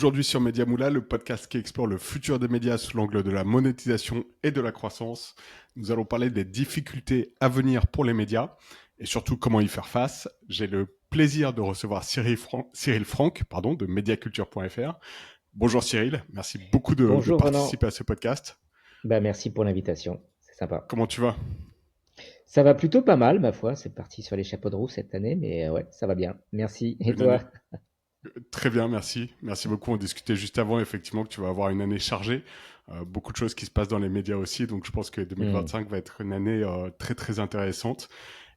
Aujourd'hui sur Media Moula, le podcast qui explore le futur des médias sous l'angle de la monétisation et de la croissance. Nous allons parler des difficultés à venir pour les médias et surtout comment y faire face. J'ai le plaisir de recevoir Cyril Franck de mediaculture.fr. Bonjour Cyril, merci beaucoup de Bonjour Ronan. participer à ce podcast. Merci pour l'invitation, c'est sympa. Comment tu vas? Ça va plutôt pas mal, ma foi. C'est parti sur les chapeaux de roue cette année, mais ouais, ça va bien. Merci. Et Une toi? année Très bien, merci. Merci beaucoup. On discutait juste avant, effectivement, que tu vas avoir une année chargée. Beaucoup de choses qui se passent dans les médias aussi. Donc, je pense que Hmm. 2025 va être une année très, très intéressante.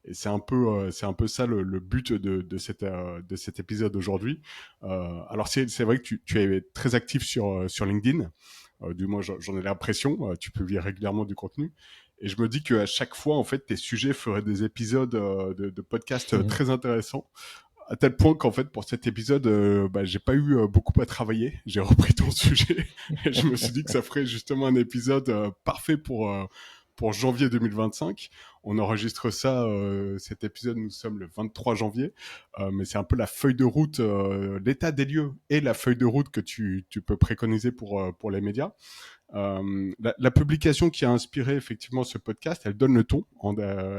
Et c'est un peu ça le but de cet épisode aujourd'hui. Alors, c'est vrai que tu es très actif sur LinkedIn. Du moins, j'en ai l'impression. Tu publies régulièrement du contenu. Et je me dis qu'à chaque fois, en fait, tes sujets feraient des épisodes de podcasts très intéressants. À tel point qu'en fait, pour cet épisode, j'ai pas eu beaucoup à travailler. J'ai repris ton sujet et je me suis dit que ça ferait justement un épisode parfait pour janvier 2025. On enregistre ça, cet épisode, nous sommes le 23 janvier, mais c'est un peu la feuille de route, l'état des lieux et la feuille de route que tu peux préconiser pour les médias. La publication qui a inspiré effectivement ce podcast, elle donne le ton.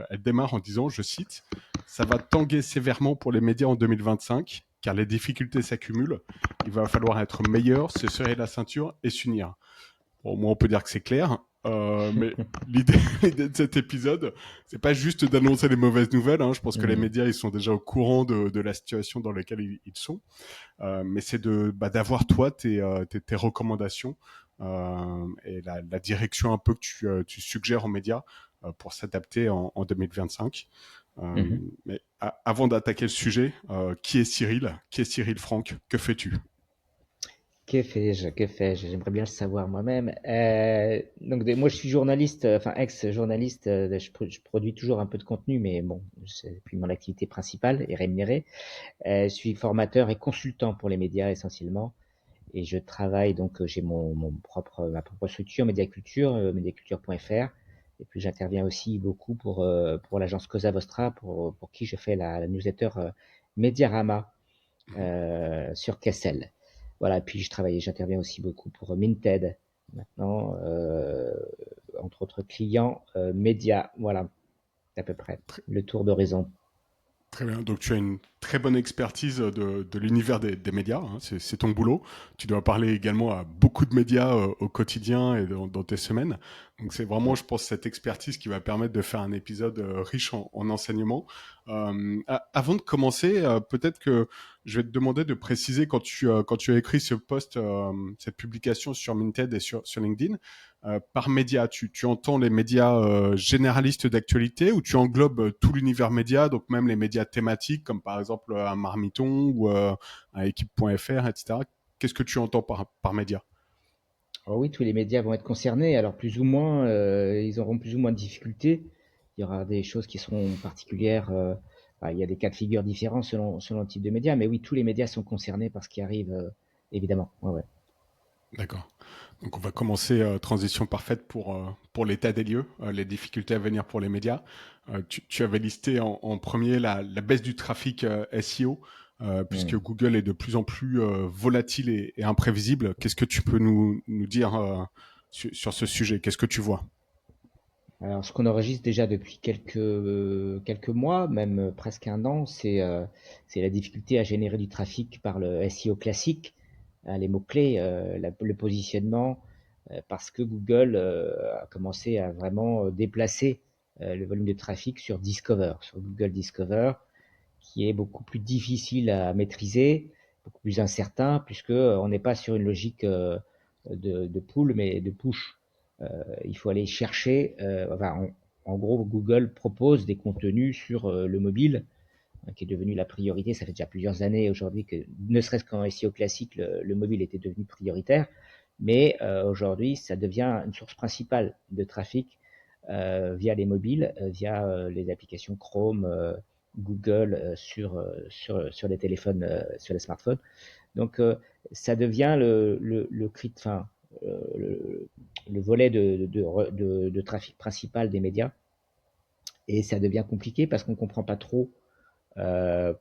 Elle démarre en disant, je cite, ça va tanguer sévèrement pour les médias en 2025, car les difficultés s'accumulent. Il va falloir être meilleur, se serrer la ceinture et s'unir. Bon, moi, on peut dire que c'est clair, mais l'idée, l'idée de cet épisode, c'est pas juste d'annoncer les mauvaises nouvelles. Hein. Je pense que les Hmm. médias, ils sont déjà au courant de la situation dans laquelle ils sont. Mais c'est d'avoir toi tes recommandations et la direction un peu que tu suggères aux médias pour s'adapter en 2025. Mhm. Mais avant d'attaquer le sujet, qui est Cyril? Qui est Cyril Franck? Que fais-tu? Que fais-je? Que fais-je? J'aimerais bien le savoir moi-même. Moi, je suis journaliste, enfin ex-journaliste. Je produis toujours un peu de contenu, mais bon, c'est puis mon activité principale est rémunérée. Je suis formateur et consultant pour les médias essentiellement. Et je travaille donc, j'ai ma propre structure, Mediaculture, mediaculture.fr. Et puis j'interviens aussi beaucoup pour l'agence Cosa Vostra, pour qui je fais la newsletter Mediarama sur Kessel. Voilà, et puis j'interviens aussi beaucoup pour Minted maintenant, entre autres clients médias. Voilà, à peu près le tour d'horizon. Très bien. Donc, tu as une très bonne expertise de l'univers des médias. Hein. C'est ton boulot. Tu dois parler également à beaucoup de médias au quotidien et dans tes semaines. Donc, c'est vraiment, Ouais. je pense, cette expertise qui va permettre de faire un épisode riche en enseignements. Avant de commencer, peut-être que je vais te demander de préciser quand tu as écrit ce post, cette publication sur Minted et sur LinkedIn. Par média, tu entends les médias généralistes d'actualité ou tu englobes tout l'univers média, donc même les médias thématiques comme par exemple un Marmiton ou un équipe.fr, etc. Qu'est-ce que tu entends par média? Alors oui, tous les médias vont être concernés. Alors plus ou moins, ils auront plus ou moins de difficultés. Il y aura des choses qui seront particulières. Il y a des cas de figure différents selon le type de média. Mais oui, tous les médias sont concernés par ce qui arrive, évidemment. Ouais, ouais. D'accord. Donc on va commencer, transition parfaite pour l'état des lieux, les difficultés à venir pour les médias. Tu avais listé en premier la baisse du trafic SEO, puisque Hmm. Google est de plus en plus volatile et imprévisible. Qu'est-ce que tu peux nous dire sur ce sujet? Qu'est-ce que tu vois? Alors, ce qu'on enregistre déjà depuis quelques mois, même presque un an, c'est la difficulté à générer du trafic par le SEO classique, hein, les mots-clés, le positionnement, parce que Google a commencé à vraiment déplacer le volume de trafic sur Google Discover, qui est beaucoup plus difficile à maîtriser, beaucoup plus incertain, puisque on n'est pas sur une logique de pull, mais de push. Il faut aller chercher, en gros, Google propose des contenus sur le mobile, hein, qui est devenu la priorité. Ça fait déjà plusieurs années aujourd'hui que, ne serait-ce qu'en SEO classique, le mobile était devenu prioritaire. Mais aujourd'hui, ça devient une source principale de trafic via les mobiles, via les applications Chrome, Google sur les téléphones, sur les smartphones. Donc, ça devient enfin, le, le volet de trafic principal des médias. Et ça devient compliqué parce qu'on ne comprend pas trop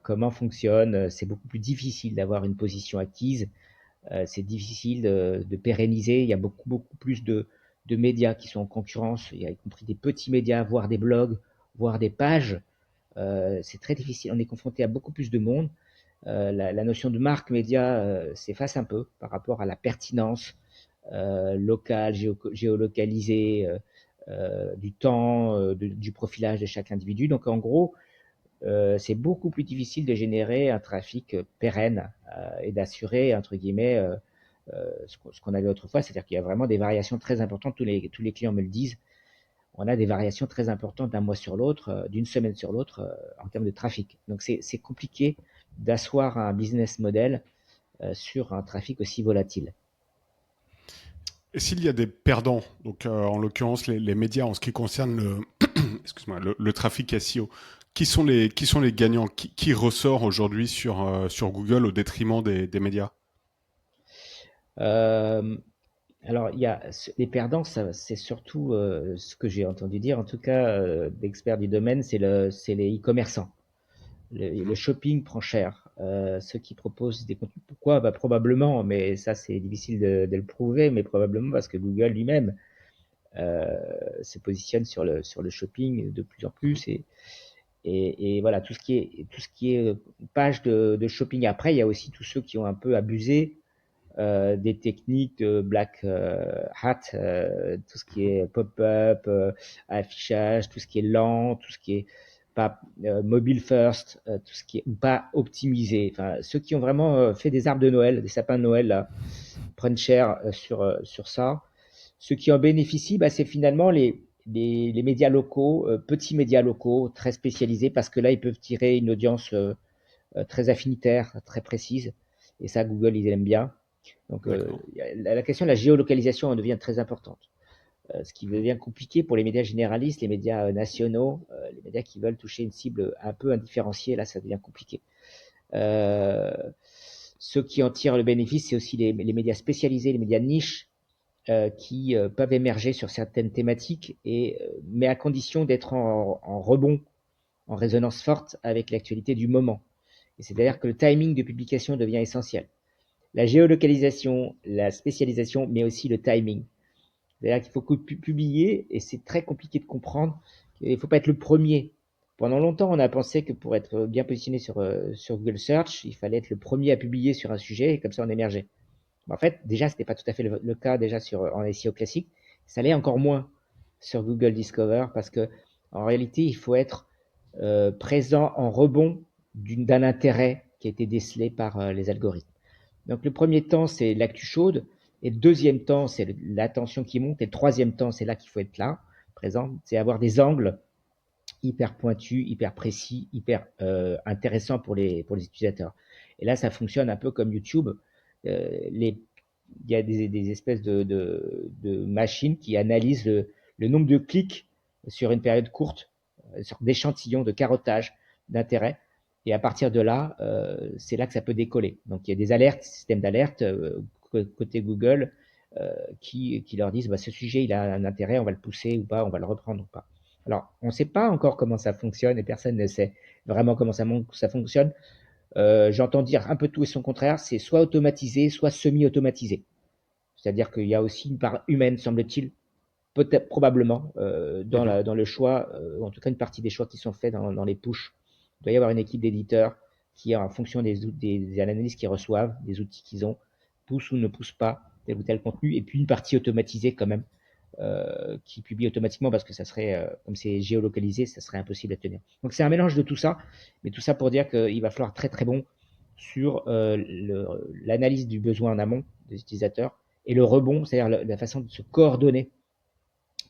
comment fonctionne. C'est beaucoup plus difficile d'avoir une position acquise C'est difficile de pérenniser. Il y a beaucoup plus de médias qui sont en concurrence. Il y a y compris des petits médias, voire des blogs, voire des pages. C'est très difficile. On est confronté à beaucoup plus de monde. La notion de marque média s'efface un peu par rapport à la pertinence locale, géolocalisée, du temps, du profilage de chaque individu. Donc en gros, c'est beaucoup plus difficile de générer un trafic pérenne et d'assurer, entre guillemets, ce qu'on avait autrefois. C'est-à-dire qu'il y a vraiment des variations très importantes. Tous les clients me le disent. On a des variations très importantes d'un mois sur l'autre, d'une semaine sur l'autre, en termes de trafic. Donc c'est compliqué d'asseoir un business model sur un trafic aussi volatile. Et s'il y a des perdants, donc en l'occurrence les médias en ce qui concerne excuse-moi, le trafic SEO, qui sont les gagnants, qui ressort aujourd'hui sur Google au détriment des médias? Euh, alors, les perdants, c'est surtout ce que j'ai entendu dire, en tout cas d'experts du domaine, c'est les e-commerçants. Le Mhm. shopping prend cher. Ceux qui proposent des contenus, pourquoi? Bah, probablement, mais ça c'est difficile de le prouver, mais probablement parce que Google lui-même euh, se positionne sur le shopping de plus en plus et voilà tout ce qui est page de shopping. Après, il y a aussi tous ceux qui ont un peu abusé des techniques de black hat, tout ce qui est pop-up, affichage, tout ce qui est lent, tout ce qui est pas mobile first, tout ce qui est pas optimisé. Enfin, ceux qui ont vraiment fait des arbres de Noël, des sapins de Noël, là, prennent cher sur ça. Ceux qui en bénéficient, bah, c'est finalement les médias locaux, petits médias locaux, très spécialisés, parce que là, ils peuvent tirer une audience très affinitaire, très précise. Et ça, Google, ils aiment bien. Donc, D'accord. la question de la géolocalisation en devient très importante. Ce qui devient compliqué pour les médias généralistes, les médias nationaux, les médias qui veulent toucher une cible un peu indifférenciée, là, ça devient compliqué. Euh, Ceux qui en tirent le bénéfice, c'est aussi les médias spécialisés, les médias niches, qui peuvent émerger sur certaines thématiques, mais à condition d'être en rebond, en résonance forte avec l'actualité du moment. Et c'est-à-dire que le timing de publication devient essentiel. La géolocalisation, la spécialisation, mais aussi le timing. C'est-à-dire qu'il faut publier, et c'est très compliqué de comprendre, qu'il ne faut pas être le premier. Pendant longtemps, on a pensé que pour être bien positionné sur Google Search, il fallait être le premier à publier sur un sujet, et comme ça on émergeait. En fait, déjà, ce n'était pas tout à fait le cas déjà en SEO classique. Ça l'est encore moins sur Google Discover, parce que en réalité, il faut être présent en rebond d'un intérêt qui a été décelé par les algorithmes. Donc le premier temps, c'est l'actu chaude. Et le deuxième temps, c'est l'attention qui monte. Et le troisième temps, c'est là qu'il faut être là, présent. C'est avoir des angles hyper pointus, hyper précis, hyper intéressants pour les utilisateurs. Et là, ça fonctionne un peu comme YouTube. Il y a des espèces de machines qui analysent le nombre de clics sur une période courte, sur d'échantillons de carottage d'intérêt. Et à partir de là, c'est là que ça peut décoller. Donc il y a des alertes, systèmes d'alerte côté Google qui leur disent bah, ce sujet il a un intérêt, on va le pousser ou pas, on va le reprendre ou pas. Alors on ne sait pas encore comment ça fonctionne et personne ne sait vraiment comment ça fonctionne. J'entends dire un peu tout et son contraire, c'est soit automatisé, soit semi-automatisé. C'est-à-dire qu'il y a aussi une part humaine, semble-t-il, peut-être probablement Mhm. dans le choix, en tout cas une partie des choix qui sont faits dans les pushs. Il doit y avoir une équipe d'éditeurs qui, en fonction des analyses qu'ils reçoivent, des outils qu'ils ont, pousse ou ne pousse pas tel ou tel contenu, et puis une partie automatisée quand même, qui publie automatiquement parce que ça serait, comme c'est géolocalisé, ça serait impossible à tenir. Donc c'est un mélange de tout ça, mais tout ça pour dire qu'il va falloir très très bon sur l'analyse du besoin en amont des utilisateurs et le rebond, c'est-à-dire la façon de se coordonner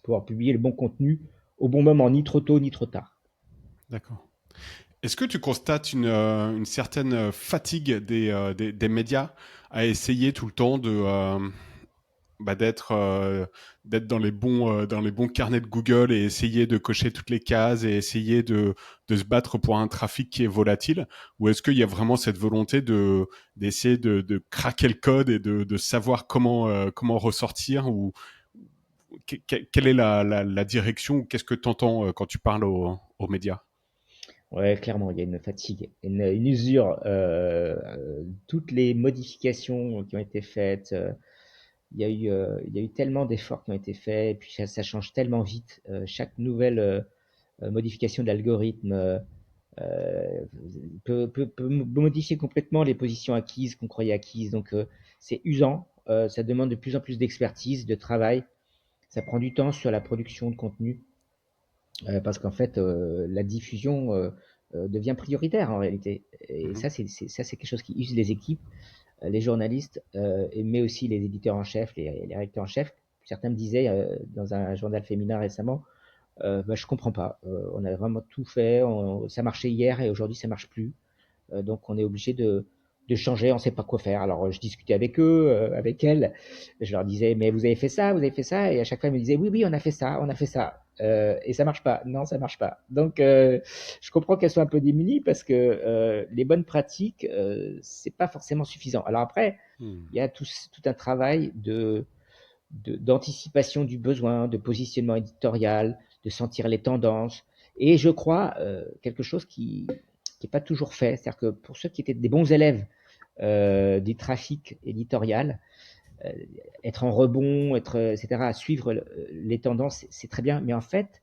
pouvoir publier le bon contenu au bon moment, ni trop tôt ni trop tard. D'accord. Est-ce que tu constates une certaine fatigue des médias à essayer tout le temps bah, d'être dans les bons carnets de Google et essayer de cocher toutes les cases et essayer de se battre pour un trafic qui est volatile? Ou est-ce qu'il y a vraiment cette volonté d'essayer de craquer le code et de savoir comment ressortir? Ou quelle est la direction? Ou qu'est-ce que tu entends quand tu parles aux médias? Ouais, clairement, il y a une fatigue, une usure. Toutes les modifications qui ont été faites, il y a eu tellement d'efforts qui ont été faits, et puis ça change tellement vite. Chaque nouvelle modification de l'algorithme peut modifier complètement les positions acquises qu'on croyait acquises. Donc, c'est usant. Ça demande de plus en plus d'expertise, de travail. Ça prend du temps sur la production de contenu. Parce qu'en fait, la diffusion devient prioritaire en réalité. Et Mhm. ça, c'est quelque chose qui use les équipes, les journalistes, mais aussi les éditeurs en chef, les rédacteurs en chef. Certains me disaient dans un journal féminin récemment, bah, je comprends pas. On a vraiment tout fait, ça marchait hier et aujourd'hui ça marche plus. Donc on est obligé de changer, on ne sait pas quoi faire. Alors je discutais avec eux, avec elles, je leur disais, mais vous avez fait ça, vous avez fait ça, et à chaque fois ils me disaient, oui, oui, on a fait ça, on a fait ça. Et ça marche pas, non, ça marche pas. Donc je comprends qu'elles soient un peu démunies parce que les bonnes pratiques, c'est pas forcément suffisant. Alors après, Mhm. il y a tout un travail d'anticipation du besoin, de positionnement éditorial, de sentir les tendances. Et je crois quelque chose qui n'est pas toujours fait, c'est-à-dire que pour ceux qui étaient des bons élèves du trafic éditorial, euh, être en rebond, etc., à suivre les tendances, c'est très bien. Mais en fait,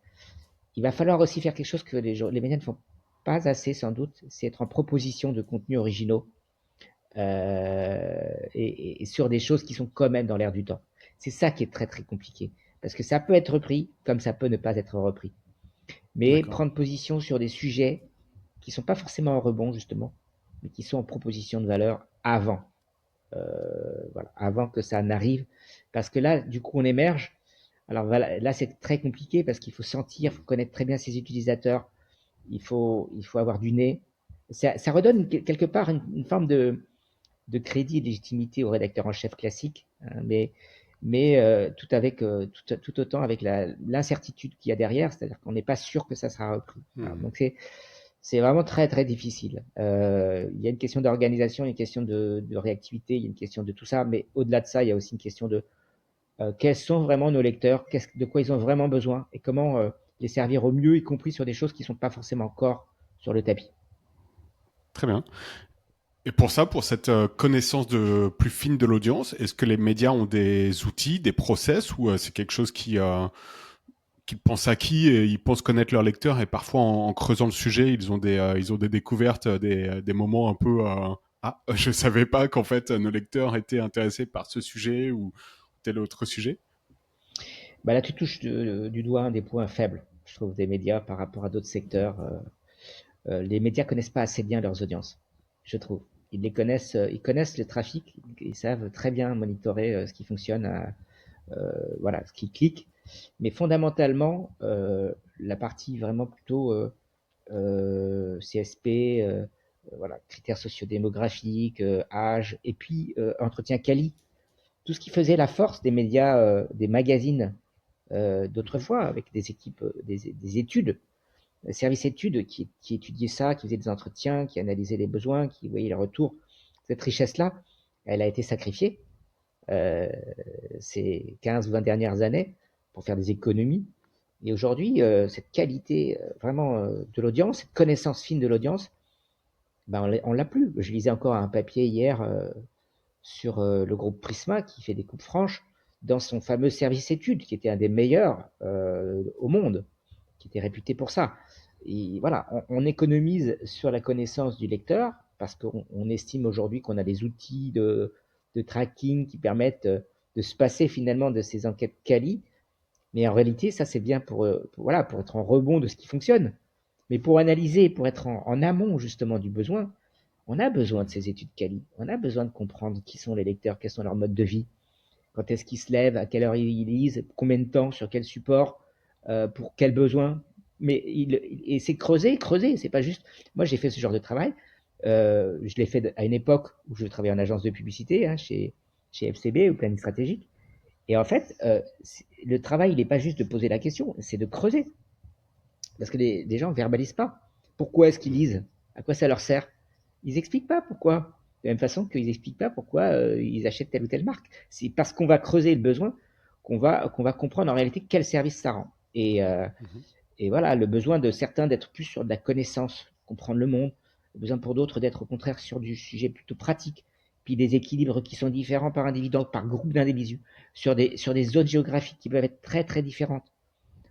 il va falloir aussi faire quelque chose que les médias ne font pas assez sans doute, c'est être en proposition de contenus originaux et sur des choses qui sont quand même dans l'air du temps. C'est ça qui est très très compliqué. Parce que ça peut être repris comme ça peut ne pas être repris. Mais D'accord. prendre position sur des sujets qui ne sont pas forcément en rebond justement, mais qui sont en proposition de valeur avant. Voilà, avant que ça n'arrive. Parce que là, du coup, on émerge. Alors voilà, là, c'est très compliqué parce qu'il faut sentir, il faut connaître très bien ses utilisateurs, il faut avoir du nez. Ça redonne quelque part une forme de crédit et de légitimité au rédacteur en chef classique, hein, mais tout, avec, tout autant avec l'incertitude qu'il y a derrière, c'est-à-dire qu'on n'est pas sûr que ça sera repris. Alors, Mhm. donc c'est vraiment très très difficile. Il y a une question d'organisation, il y a une question de réactivité, il y a une question de tout ça, mais au-delà de ça, il y a aussi une question de quels sont vraiment nos lecteurs, de quoi ils ont vraiment besoin et comment les servir au mieux, y compris sur des choses qui ne sont pas forcément encore sur le tapis. Très bien. Et pour ça, pour cette connaissance plus fine de l'audience, est-ce que les médias ont des outils, des process, ou c'est quelque chose qui pensent acquis et ils pensent connaître leur lecteur, et parfois en creusant le sujet, ils ont des découvertes, des moments un peu ah, je savais pas qu'en fait nos lecteurs étaient intéressés par ce sujet ou tel autre sujet. Bah là, tu touches du doigt un des points faibles, je trouve, des médias par rapport à d'autres secteurs. Les médias connaissent pas assez bien leurs audiences, je trouve. Ils connaissent le trafic, ils savent très bien monitorer ce qui fonctionne, voilà, ce qui clique. Mais fondamentalement, la partie vraiment plutôt CSP, voilà, critères sociodémographiques, âge, et puis entretien quali, tout ce qui faisait la force des médias, des magazines Mhm. d'autrefois, avec des équipes, des études, service études qui étudiait ça, qui faisait des entretiens, qui analysait les besoins, qui voyait les retours. Cette richesse-là, elle a été sacrifiée euh, ces 15 ou 20 dernières années pour faire des économies. Et aujourd'hui, cette qualité vraiment de l'audience, cette connaissance fine de l'audience, ben on l'a plus. Je lisais encore un papier hier sur le groupe Prisma qui fait des coupes franches dans son fameux service études, qui était un des meilleurs au monde, qui était réputé pour ça. Et voilà, on économise sur la connaissance du lecteur parce qu'on estime aujourd'hui qu'on a des outils de tracking qui permettent de se passer finalement de ces enquêtes quali. Mais en réalité, ça c'est bien voilà, pour être en rebond de ce qui fonctionne. Mais pour analyser, pour être en amont justement du besoin, on a besoin de ces études quali. On a besoin de comprendre qui sont les lecteurs, quels sont leurs modes de vie, quand est-ce qu'ils se lèvent, à quelle heure ils lisent, combien de temps, sur quel support, pour quels besoins. Mais et c'est creuser, creuser. C'est pas juste. Moi, j'ai fait ce genre de travail. Je l'ai fait à une époque où je travaillais en agence de publicité, hein, chez FCB ou Planning Stratégique. Et en fait, le travail, il n'est pas juste de poser la question, c'est de creuser. Parce que les gens ne verbalisent pas. Pourquoi est-ce qu'ils lisent? À quoi ça leur sert? Ils n'expliquent pas pourquoi. De la même façon qu'ils n'expliquent pas pourquoi ils achètent telle ou telle marque. C'est parce qu'on va creuser le besoin qu'on va comprendre en réalité quel service ça rend. Mhm. Et voilà, le besoin de certains d'être plus sur de la connaissance comprendre le monde, besoin pour d'autres d'être au contraire sur du sujet plutôt pratique, puis des équilibres qui sont différents par individu, par groupe d'individus, sur des zones géographiques qui peuvent être très très différentes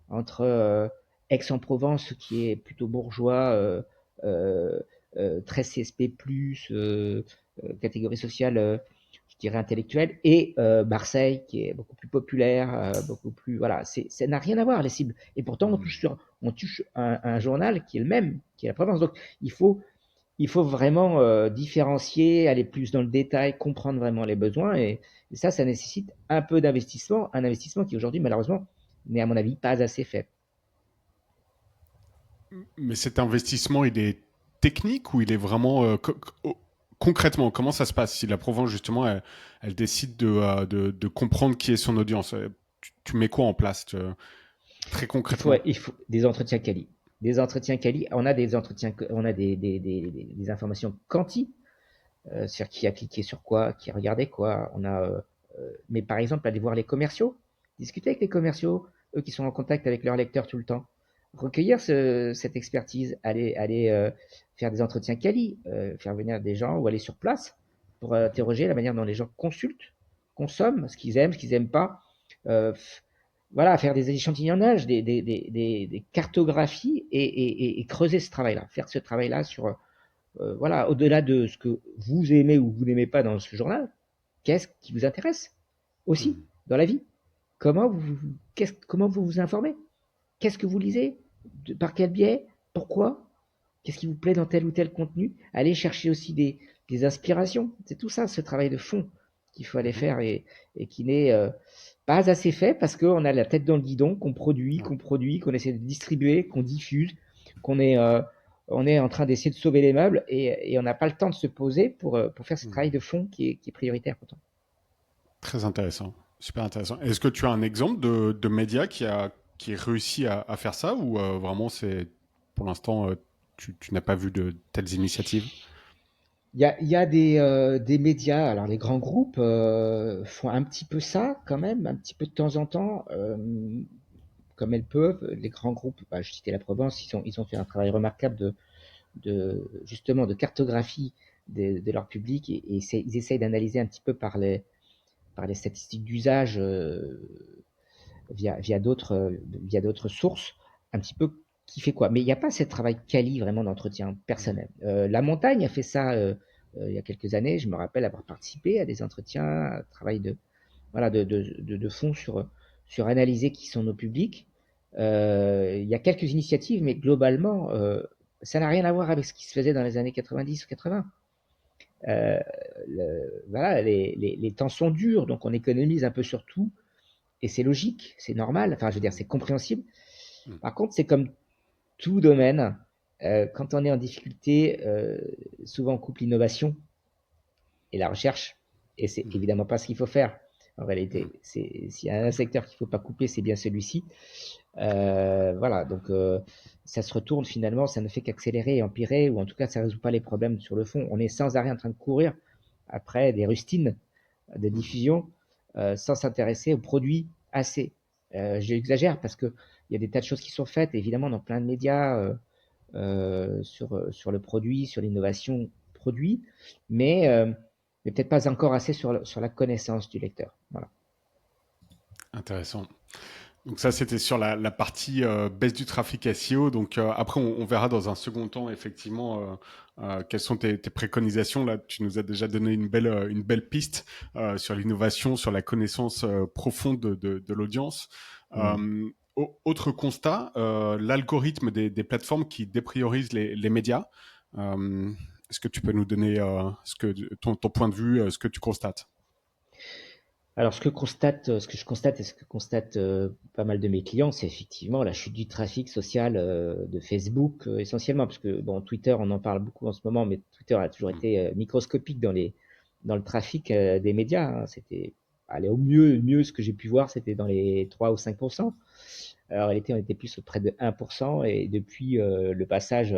entre Aix-en-Provence, qui est plutôt bourgeois, euh, très CSP+, catégorie sociale, je dirais intellectuelle, et Marseille, qui est beaucoup plus populaire, beaucoup plus... Voilà, ça n'a rien à voir, les cibles. Et pourtant, on touche un journal qui est le même, qui est la Provence. Donc, il faut vraiment différencier, aller plus dans le détail, comprendre vraiment les besoins. Et ça nécessite un peu d'investissement, un investissement qui aujourd'hui, malheureusement, n'est à mon avis pas assez fait. Mais cet investissement, il est technique ou il est vraiment concrètement, comment ça se passe si la Provence justement elle décide de comprendre qui est son audience? Tu mets quoi en place très concrètement? Il faut des entretiens quali. Des entretiens quali. On a des entretiens, on a des informations quanti sur qui a cliqué sur quoi, qui a regardé quoi. On a, mais par exemple, aller voir les commerciaux, discuter avec les commerciaux, eux qui sont en contact avec leurs lecteurs tout le temps, recueillir cette expertise, aller faire des entretiens quali, faire venir des gens ou aller sur place pour interroger la manière dont les gens consultent, consomment, ce qu'ils aiment pas. Euh, voilà, faire des échantillonnages, des cartographies et creuser ce travail-là, faire ce travail-là sur, voilà, au-delà de ce que vous aimez ou vous n'aimez pas dans ce journal, qu'est-ce qui vous intéresse aussi Hmm. dans la vie? Comment vous vous informez? Qu'est-ce que vous lisez? Par quel biais? Pourquoi? Qu'est-ce qui vous plaît dans tel ou tel contenu? Allez chercher aussi des inspirations. C'est tout ça, ce travail de fond qu'il faut aller Mhm. faire et qui n'est pas assez fait parce qu'on a la tête dans le guidon, Ouais. qu'on essaie de distribuer, qu'on diffuse, qu'on est, euh, on est en train d'essayer de sauver les meubles et on n'a pas le temps de se poser pour faire ce travail Hmm. de fond qui est prioritaire pourtant. Très intéressant, super intéressant. Est-ce que tu as un exemple de média qui réussi à faire ça ou vraiment c'est pour l'instant tu n'as pas vu de telles initiatives? Il y a des médias, alors les grands groupes font un petit peu ça quand même, un petit peu de temps en temps, comme elles peuvent. Les grands groupes, bah, je citais la Provence, ils ont fait un travail remarquable justement de cartographie de leur public et ils essayent d'analyser un petit peu par les statistiques d'usage via d'autres sources, un petit peu qui fait quoi. Mais il n'y a pas ce travail quali vraiment d'entretien Mhm. personnel. La montagne a fait ça il y a quelques années. Je me rappelle avoir participé à des entretiens, un travail voilà, de fond sur analyser qui sont nos publics. Il y a quelques initiatives, mais globalement, ça n'a rien à voir avec ce qui se faisait dans les années 90 ou 80. Euh, voilà, les temps sont durs, donc on économise un peu sur tout, et c'est logique, c'est normal, enfin je veux dire, c'est compréhensible. Mhm. Par contre, c'est comme tout domaine, quand on est en difficulté, souvent on coupe l'innovation et la recherche, et c'est Mhm. évidemment pas ce qu'il faut faire. En Mhm. réalité, s'il y a un secteur qu'il ne faut pas couper, c'est bien celui-ci. Voilà, donc ça se retourne finalement, ça ne fait qu'accélérer et empirer, ou en tout cas, ça ne résout pas les problèmes sur le fond. On est sans arrêt en train de courir après des rustines de Mhm. diffusion sans s'intéresser aux produits assez. J'exagère parce qu'il y a des tas de choses qui sont faites, évidemment, dans plein de médias sur le produit, sur l'innovation produit, mais peut-être pas encore assez sur la connaissance du lecteur. Voilà. Intéressant. Donc ça, c'était sur la partie baisse du trafic SEO. Donc après, on verra dans un second temps, effectivement, quelles sont tes préconisations. Là, tu nous as déjà donné une belle piste sur l'innovation, sur la connaissance profonde de l'audience. Mm. Autre constat, l'algorithme des plateformes qui dépriorisent les médias. Euh, Est-ce que tu peux nous donner ton point de vue, ce que tu constates? Alors, ce que je constate et ce que constatent pas mal de mes clients, c'est effectivement la chute du trafic social de Facebook essentiellement, parce que bon, Twitter, on en parle beaucoup en ce moment, mais Twitter a toujours Hmm. été microscopique dans le trafic des médias, hein. C'était, allez, mieux, ce que j'ai pu voir, c'était dans les 3 ou 5%. Alors, en réalité, on était plus près de 1%, et depuis le passage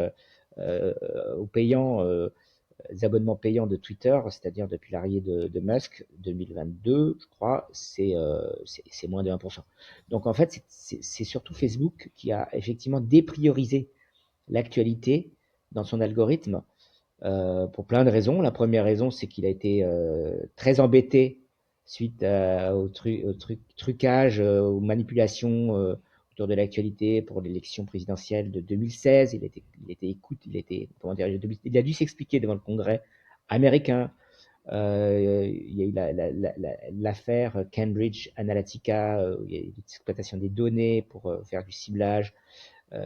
euh, au payant, les abonnements payants de Twitter, c'est-à-dire depuis l'arrivée de Musk 2022, je crois, c'est moins de 1%. Donc en fait, c'est surtout Facebook qui a effectivement dépriorisé l'actualité dans son algorithme pour plein de raisons. La première raison, c'est qu'il a été très embêté suite au trucage, aux manipulations autour de l'actualité pour l'élection présidentielle de 2016. Comment dire, il a dû s'expliquer devant le Congrès américain. Il y a eu l'affaire Cambridge Analytica, où il y a eu l'exploitation des données pour faire du ciblage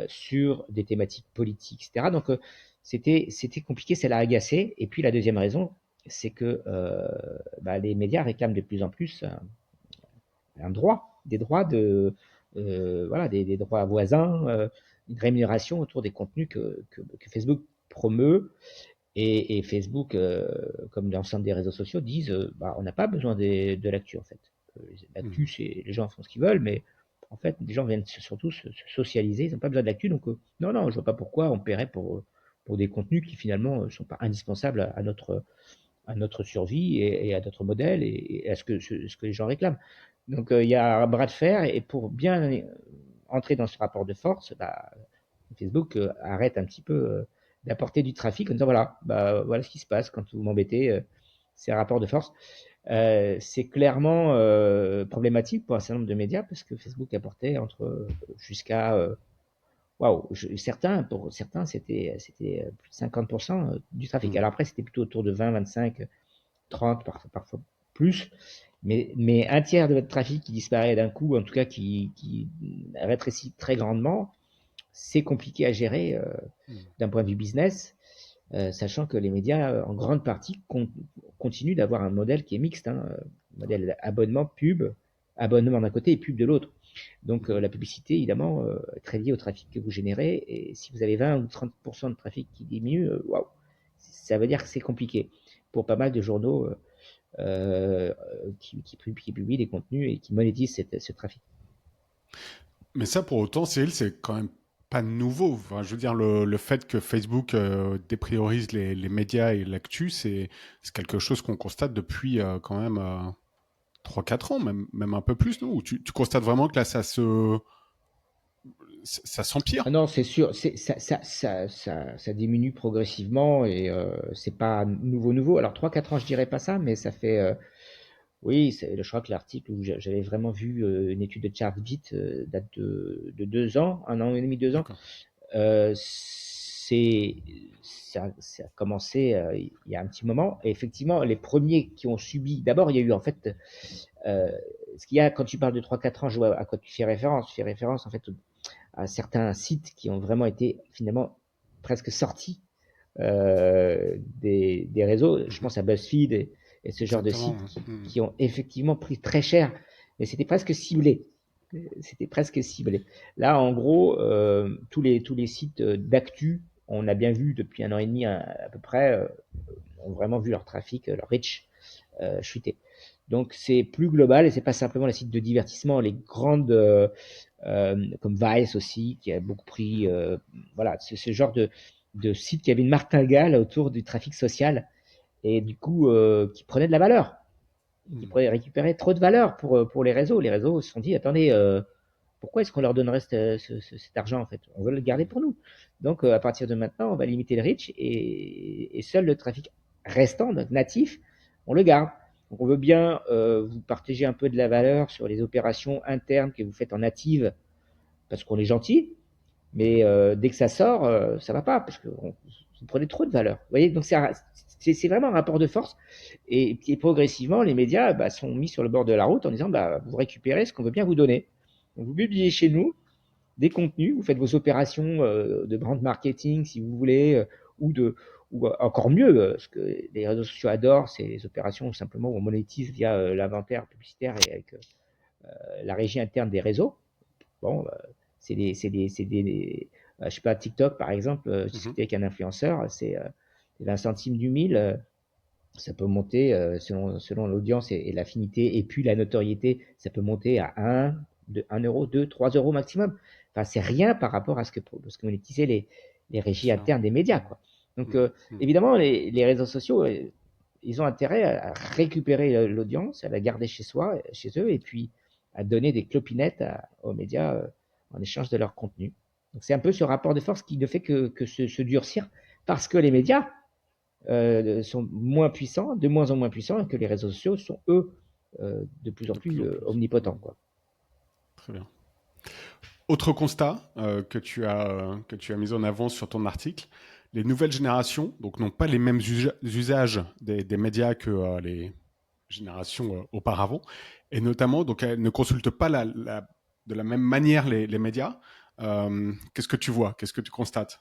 sur des thématiques politiques, etc. Donc, c'était compliqué, ça l'a agacé. Et puis, la deuxième raison, c'est que les médias réclament de plus en plus un droit, des droits voilà, des droits voisins, une rémunération autour des contenus que Facebook promeut. Et Facebook, comme l'ensemble des réseaux sociaux, disent on n'a pas besoin de l'actu en fait. L'actu, c'est les gens font ce qu'ils veulent, mais en fait, les gens viennent surtout se socialiser, ils n'ont pas besoin de l'actu. Donc, non, non, je vois pas pourquoi on paierait pour des contenus qui finalement ne sont pas indispensables à notre survie et à notre modèle et à ce que les gens réclament. Donc, il y a un bras de fer et pour bien entrer dans ce rapport de force, Facebook arrête un petit peu d'apporter du trafic en disant voilà, voilà ce qui se passe quand vous m'embêtez, c'est un rapport de force. C'est clairement problématique pour un certain nombre de médias parce que Facebook apportait jusqu'à waouh, pour certains c'était plus de 50% du trafic. Alors après c'était plutôt autour de 20, 25, 30 parfois plus, mais un tiers de votre trafic qui disparaît d'un coup, en tout cas qui rétrécit très grandement, c'est compliqué à gérer d'un point de vue business, sachant que les médias, en grande partie, continuent d'avoir un modèle qui est mixte, hein, modèle abonnement, pub, abonnement d'un côté et pub de l'autre. Donc la publicité, évidemment, est très liée au trafic que vous générez, et si vous avez 20 ou 30% de trafic qui diminue, waouh, ça veut dire que c'est compliqué pour pas mal de journaux qui publient des contenus et qui monétisent ce trafic. Mais ça, pour autant, Cyril, c'est quand même pas nouveau. Enfin, je veux dire, le fait que Facebook dépriorise les médias et l'actu, c'est quelque chose qu'on constate depuis quand même 3-4 ans, même un peu plus, non? Ou tu constates vraiment que là, ça s'empire? Ah non, c'est sûr, ça diminue progressivement et c'est pas nouveau. Alors 3 4 ans, je dirais pas ça, mais ça fait, oui, je crois que l'article où j'avais vraiment vu une étude de Chartbeat date de 2 ans, 1 an et demi, 2 ans. D'accord. Ça a commencé il y a un petit moment. Et effectivement, les premiers qui ont subi, d'abord, il y a eu en fait, euh, ce qu'il y a quand tu parles de 3 4 ans, je vois à quoi tu fais référence. Tu fais référence en fait à certains sites qui ont vraiment été finalement presque sortis des réseaux. Je pense à BuzzFeed et ce genre de Exactement. sites Mhm. qui ont effectivement pris très cher, mais c'était presque ciblé. C'était presque ciblé. Là, en gros, tous les sites d'actu, on a bien vu depuis 1 an et demi à peu près, ont vraiment vu leur trafic, leur reach chuter. Donc c'est plus global et c'est pas simplement les sites de divertissement, les grandes comme Vice aussi qui a beaucoup pris, voilà, ce genre de sites qui avait une martingale autour du trafic social et du coup qui prenait de la valeur, qui Mhm. prenait, récupérait trop de valeur pour les réseaux. Les réseaux se sont dit attendez, pourquoi est-ce qu'on leur donnerait cet argent en fait? On veut le garder pour nous. Donc à partir de maintenant, on va limiter le reach et seul le trafic restant, donc natif, on le garde. Donc on veut bien vous partager un peu de la valeur sur les opérations internes que vous faites en native parce qu'on est gentil, Mhm. mais dès que ça sort, ça va pas parce que vous prenez trop de valeur. Vous voyez, donc c'est vraiment un rapport de force et progressivement les médias sont mis sur le bord de la route en disant vous récupérez ce qu'on veut bien vous donner. Donc, vous publiez chez nous des contenus, vous faites vos opérations de brand marketing si vous voulez, ou encore mieux, ce que les réseaux sociaux adorent, c'est les opérations simplement où on monétise via l'inventaire publicitaire et avec la régie interne des réseaux. Bon, je sais pas, TikTok par exemple, je Mhm. discutais avec un influenceur, c'est 20 centimes du mille, ça peut monter selon l'audience et l'affinité, et puis la notoriété, ça peut monter à 1 euro, 2, 3 euros maximum. Enfin, c'est rien par rapport à ce que monétisaient les Bien régies sûr. internes des médias, Mhm. quoi. Donc, Mhm. Mhm. évidemment, les réseaux sociaux, ils ont intérêt à récupérer l'audience, à la garder chez eux, et puis à donner des clopinettes aux médias en échange de leur contenu. Donc, c'est un peu ce rapport de force qui ne fait que se durcir parce que les médias sont moins puissants, de moins en moins puissants, et que les réseaux sociaux sont, eux, de plus en De plus plus en plus. omnipotents, quoi. Très bien. Autre constat que tu as mis en avant sur ton article, les nouvelles générations donc n'ont pas les mêmes usages des médias que les générations auparavant, et notamment donc elles ne consultent pas de la même manière les médias. Qu'est-ce que tu vois? Qu'est-ce que tu constates?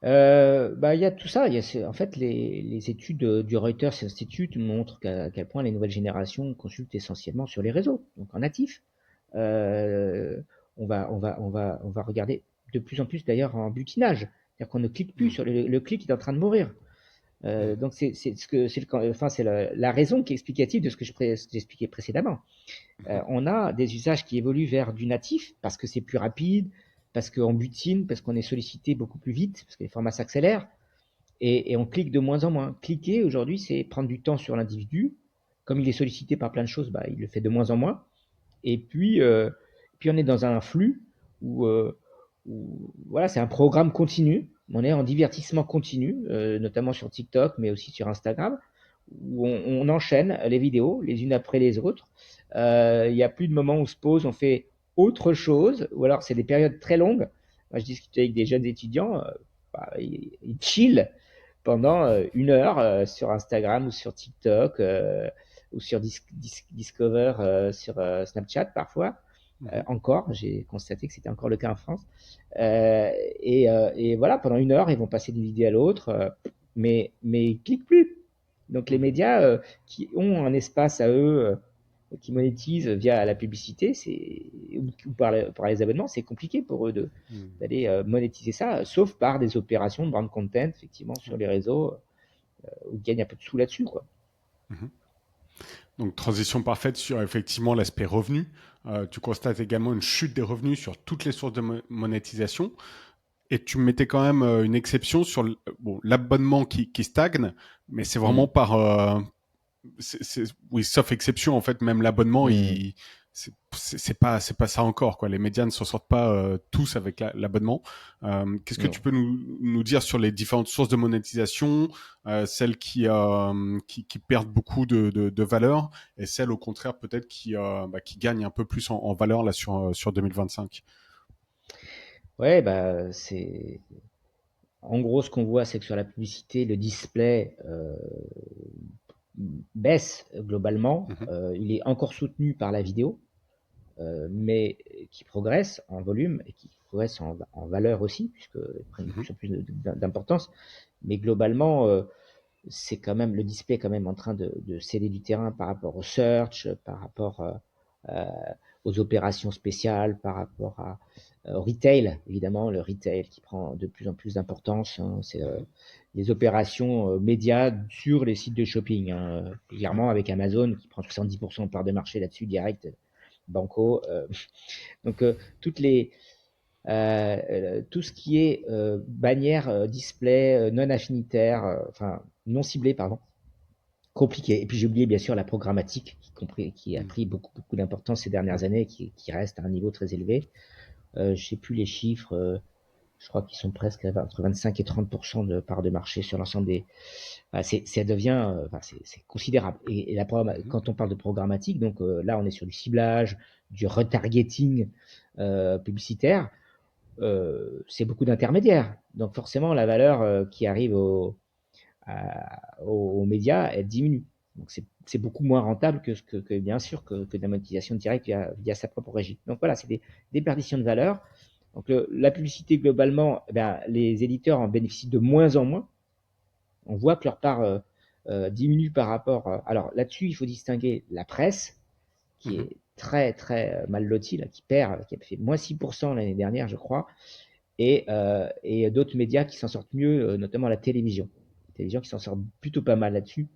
Bah, il y a tout ça. En fait, les études du Reuters Institute montrent à quel point les nouvelles générations consultent essentiellement sur les réseaux, donc en natif. Euh, on va regarder de plus en plus d'ailleurs en butinage. C'est-à-dire qu'on ne clique plus Mm, sur le clic est en train de mourir. mm, Donc c'est ce que c'est enfin c'est la raison qui est explicative de ce que j'expliquais précédemment. mhm, On a des usages qui évoluent vers du natif parce que c'est plus rapide, parce qu'on butine, parce qu'on est sollicité beaucoup plus vite, parce que les formats s'accélèrent et on clique de moins en moins. Cliquer aujourd'hui, c'est prendre du temps sur l'individu. Comme il est sollicité par plein de choses, bah, il le fait de moins en moins. Et puis on est dans un flux où voilà, c'est un programme continu. On est en divertissement continu, notamment sur TikTok, mais aussi sur Instagram, où on enchaîne les vidéos les unes après les autres. Il n'y a plus de moment où on se pose, on fait autre chose, ou alors c'est des périodes très longues. Moi, je discute avec des jeunes étudiants, bah, ils chillent pendant 1 heure sur Instagram ou sur TikTok ou sur Discover sur Snapchat parfois. mhm. Encore, j'ai constaté que c'était encore le cas en France. Et voilà, pendant 1 heure, ils vont passer d'une vidéo à l'autre, mais ils cliquent plus. Donc les Mhm. médias qui ont un espace à eux, qui monétisent via la publicité, ou par les abonnements, c'est compliqué pour eux Mhm. d'aller monétiser ça, sauf par des opérations de brand content, effectivement, sur Ouais. les réseaux, où ils gagnent un peu de sous là-dessus, quoi. Mhm. Donc transition parfaite sur effectivement l'aspect revenu. Tu constates également une chute des revenus sur toutes les sources de monétisation. Et tu mettais quand même une exception sur bon, l'abonnement qui stagne, mais c'est vraiment Mmh. par oui, sauf exception en fait, même l'abonnement, Mmh. c'est pas ça encore quoi. Les médias ne s'en sortent pas tous avec l'abonnement. Qu'est-ce que tu Non. peux nous dire sur les différentes sources de monétisation, celles qui perdent beaucoup de valeur et celles au contraire peut-être qui gagnent un peu plus en valeur là sur 2025. Ouais, bah, c'est en gros, ce qu'on voit, c'est que sur la publicité, le display, baisse globalement. Mhm, Il est encore soutenu par la vidéo, mais qui progresse en volume et qui progresse en valeur aussi, puisqu'ils prennent de mhm, plus en plus d'importance. Mais globalement, c'est quand même le display est quand même en train de céder du terrain par rapport au search, par rapport euh, aux opérations spéciales, par rapport au retail, évidemment, le retail qui prend de plus en plus d'importance, hein, c'est mhm. les opérations médias sur les sites de shopping, hein, Ouais. clairement avec Amazon qui prend 70% de part de marché là-dessus direct, Banco. Donc toutes les tout ce qui est bannière, display non affinitaire, enfin non ciblé, pardon, compliqué. Et puis j'ai oublié bien sûr la programmatique qui a Mhm. pris beaucoup d'importance ces dernières années, qui reste à un niveau très élevé. Je sais plus les chiffres, je crois qu'ils sont presque entre 25 et 30% de part de marché sur l'ensemble des. Enfin, ça devient, enfin, c'est considérable. Et Mhm. quand on parle de programmatique, donc là on est sur du ciblage, du retargeting publicitaire. C'est beaucoup d'intermédiaires. Donc forcément, la valeur qui arrive aux médias, elle diminue. Donc c'est beaucoup moins rentable que bien sûr que de la monétisation directe via sa propre régie. Donc voilà, c'est des perditions de valeur. Donc la publicité globalement, eh ben, les éditeurs en bénéficient de moins en moins. On voit que leur part diminue par rapport. Alors là-dessus, il faut distinguer la presse qui Mhm. est très très mal lotie, là, qui a fait moins 6% l'année dernière, je crois, et d'autres médias qui s'en sortent mieux, notamment la télévision. La télévision qui s'en sort plutôt pas mal là-dessus,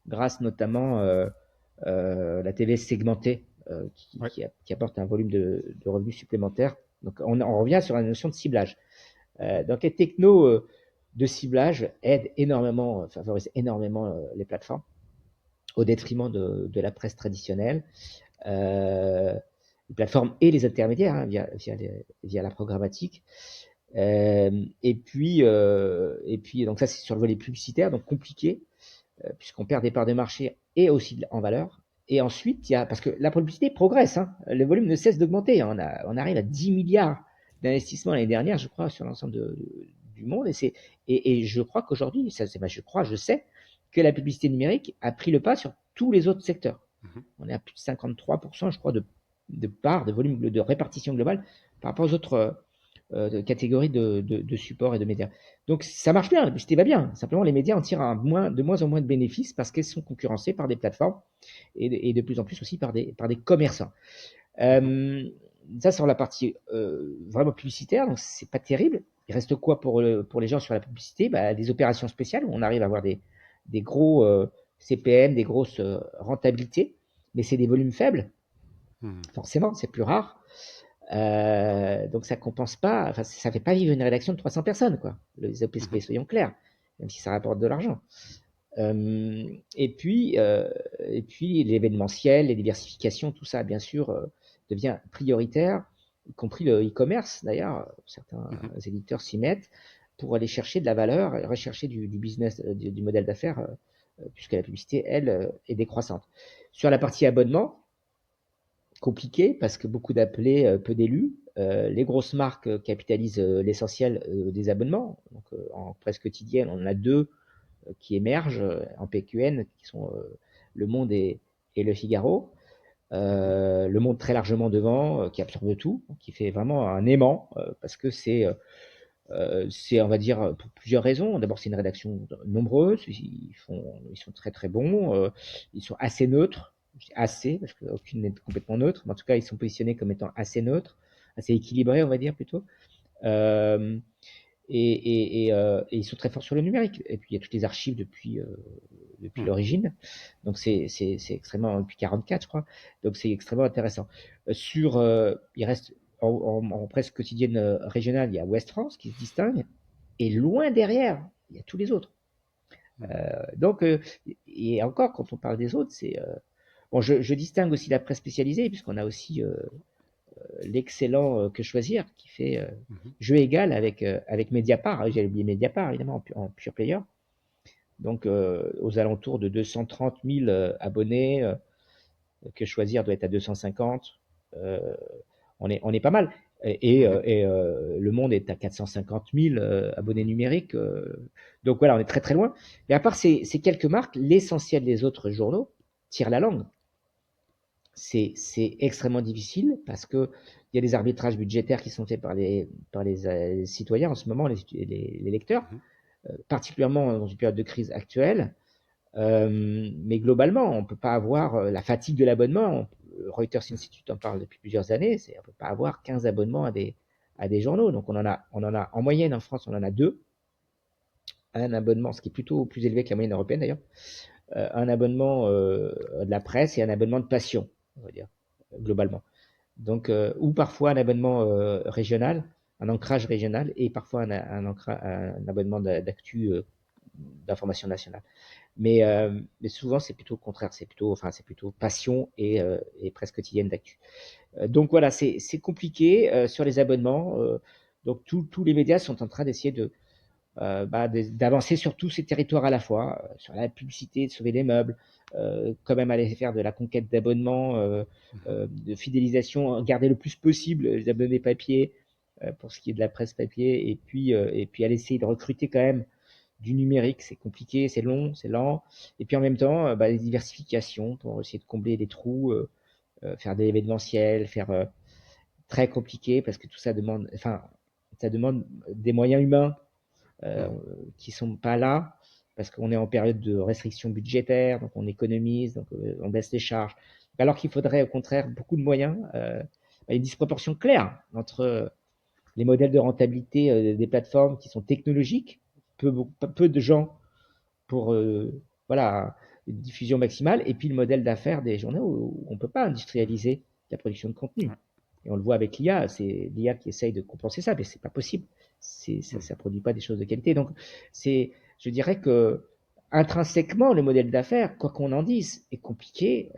grâce notamment la télé segmentée Ouais. qui apporte un volume de revenus supplémentaires. Donc on revient sur la notion de ciblage. Donc les technos de ciblage aident énormément, favorisent énormément les plateformes au détriment de la presse traditionnelle. Les plateformes et les intermédiaires, hein, via la programmatique. Et puis, donc ça, c'est sur le volet publicitaire, donc compliqué, puisqu'on perd des parts de marché et aussi en valeur. Et ensuite, il y a, parce que la publicité progresse, hein, le volume ne cesse d'augmenter. On arrive à 10 milliards d'investissements l'année dernière, je crois, sur l'ensemble du monde. Et je crois qu'aujourd'hui, je sais que la publicité numérique a pris le pas sur tous les autres secteurs. Mhm. On est à plus de 53%, je crois, de part, de volume, de répartition globale par rapport aux autres de catégories de support et de médias. Donc ça marche bien, la publicité va bien. Simplement, les médias en tirent de moins en moins de bénéfices parce qu'elles sont concurrencées par des plateformes et de plus en plus aussi par des commerçants. Mhm. Euh, Ça, sur la partie vraiment publicitaire, donc c'est pas terrible. Il reste quoi pour les gens sur la publicité? Bah, des opérations spéciales où on arrive à avoir des gros CPM, des grosses rentabilités, mais c'est des volumes faibles. Mhm. Forcément, c'est plus rare. Donc ça compense pas, enfin ça fait pas vivre une rédaction de 300 personnes, quoi. Les OPSP, Mhm. soyons clairs, même si ça rapporte de l'argent. Euh, et puis, euh, et puis l'événementiel, les diversifications, tout ça, bien sûr, devient prioritaire, y compris le e-commerce. D'ailleurs, certains Mhm. éditeurs s'y mettent pour aller chercher de la valeur, rechercher du business, du modèle d'affaires, puisque la publicité, elle, est décroissante. Sur la partie abonnement, compliqué parce que beaucoup d'appelés, peu d'élus. Les grosses marques capitalisent l'essentiel des abonnements. Donc, en presse quotidienne, on en a deux qui émergent en PQN, qui sont Le Monde et Le Figaro. Mhm. Le Monde très largement devant, qui absorbe tout, qui fait vraiment un aimant, parce que c'est, on va dire, pour plusieurs raisons. D'abord, c'est une rédaction nombreuse, ils sont très très bons, ils sont assez neutres, je dis assez, parce qu'aucune n'est complètement neutre, mais en tout cas, ils sont positionnés comme étant assez neutres, assez équilibrés, on va dire plutôt. Euh, et ils sont très forts sur le numérique. Et puis, il y a toutes les archives depuis Mhm. l'origine. Donc, c'est extrêmement, depuis 44, je crois. Donc, c'est extrêmement intéressant. Il reste en presse quotidienne régionale, il y a Ouest France qui se distingue. Et loin derrière, il y a tous les autres. Mhm. Donc, et encore, quand on parle des autres, bon, je distingue aussi la presse spécialisée, puisqu'on a aussi l'excellent Que Choisir, qui fait Mhm. jeu égal avec Mediapart. J'ai oublié Mediapart, évidemment, en pure player. Donc, aux alentours de 230 000 abonnés, Que Choisir doit être à 250. Euh, on est pas mal. Mhm. Le Monde est à 450 000 abonnés numériques. Donc voilà, on est très très loin. Mais à part ces quelques marques, l'essentiel des autres journaux tire la langue. C'est extrêmement difficile parce que il y a des arbitrages budgétaires qui sont faits par les citoyens en ce moment, les lecteurs, Mhm. particulièrement dans une période de crise actuelle. Mais globalement, on ne peut pas avoir la fatigue de l'abonnement. Reuters Institute en parle depuis plusieurs années. On ne peut pas avoir 15 abonnements à des journaux. Donc on en a en moyenne en France, on en a deux. Un abonnement, ce qui est plutôt plus élevé que la moyenne européenne d'ailleurs. Un abonnement de la presse et un abonnement de passion, on va dire, globalement. Donc, ou parfois un abonnement régional, un ancrage régional, et parfois un abonnement d'actu, d'information nationale. Mais souvent, c'est plutôt le contraire, c'est plutôt passion et presse quotidienne d'actu. Donc voilà, c'est compliqué sur les abonnements. Donc tous les médias sont en train d'essayer d'avancer sur tous ces territoires à la fois, sur la publicité, de sauver les meubles, quand même aller faire de la conquête d'abonnements, Mhm. de fidélisation, garder le plus possible les abonnés papier pour ce qui est de la presse papier, et puis aller essayer de recruter quand même du numérique. C'est compliqué, c'est long, c'est lent. Et puis en même temps, les diversifications pour essayer de combler les trous, faire des événementiels, faire très compliqué parce que tout ça demande, enfin, ça demande des moyens humains euh, Mhm. qui sont pas là parce qu'on est en période de restriction budgétaire, donc on économise, donc on baisse les charges. Alors qu'il faudrait au contraire beaucoup de moyens. Il y a une disproportion claire entre les modèles de rentabilité des plateformes qui sont technologiques, peu de gens pour voilà, une diffusion maximale, et puis le modèle d'affaires des journaux où on ne peut pas Mhm. industrialiser la production de contenu. Ouais. Et on le voit avec l'IA, c'est l'IA qui essaye de compenser ça, mais c'est pas possible. Ça Mhm. ne produit pas des choses de qualité. Donc, je dirais que intrinsèquement, le modèle d'affaires, quoi qu'on en dise, est compliqué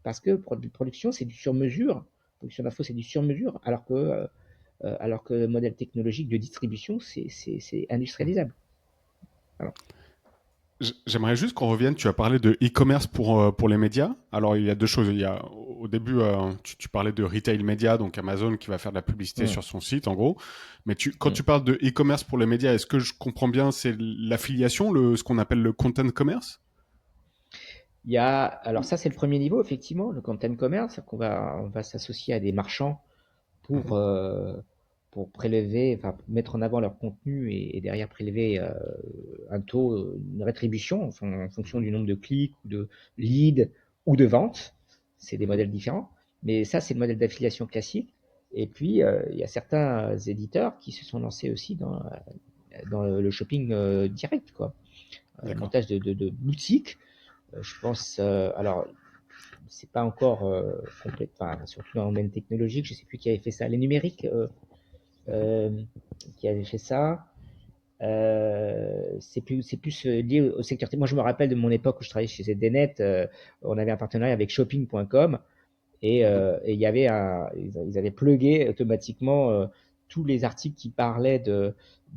parce que production, c'est du sur-mesure. Production d'info, c'est du sur-mesure, alors que alors que le modèle technologique de distribution, c'est industrialisable. Voilà. J'aimerais juste qu'on revienne. Tu as parlé de e-commerce pour les médias. Alors, il y a deux choses. Il y a, au début, tu parlais de retail média, donc Amazon qui va faire de la publicité Mm, sur son site, en gros. Mais quand mm. tu parles de e-commerce pour les médias, est-ce que je comprends bien, c'est l'affiliation, ce qu'on appelle le content commerce? Alors ça, c'est le premier niveau, effectivement, le content commerce, on va s'associer à des marchands pour, Mhm. euh, pour prélever, enfin, pour mettre en avant leur contenu et derrière prélever un taux, une rétribution en fonction Mhm. du nombre de clics ou de leads ou de ventes. C'est des Mhm. modèles différents. Mais ça, c'est le modèle d'affiliation classique. Et puis, il y a certains éditeurs qui se sont lancés aussi dans le shopping direct, quoi. D'accord. Montage de boutiques. Je pense, alors, c'est pas encore complète, enfin, surtout dans le domaine technologique, je sais plus qui avait fait ça. Les numériques, Mhm. euh, qui avait fait ça. C'est plus lié au secteur. Moi, je me rappelle de mon époque où je travaillais chez ZDNet, on avait un partenariat avec shopping.com Mhm. et il y avait ils avaient plugué automatiquement tous les articles qui parlaient de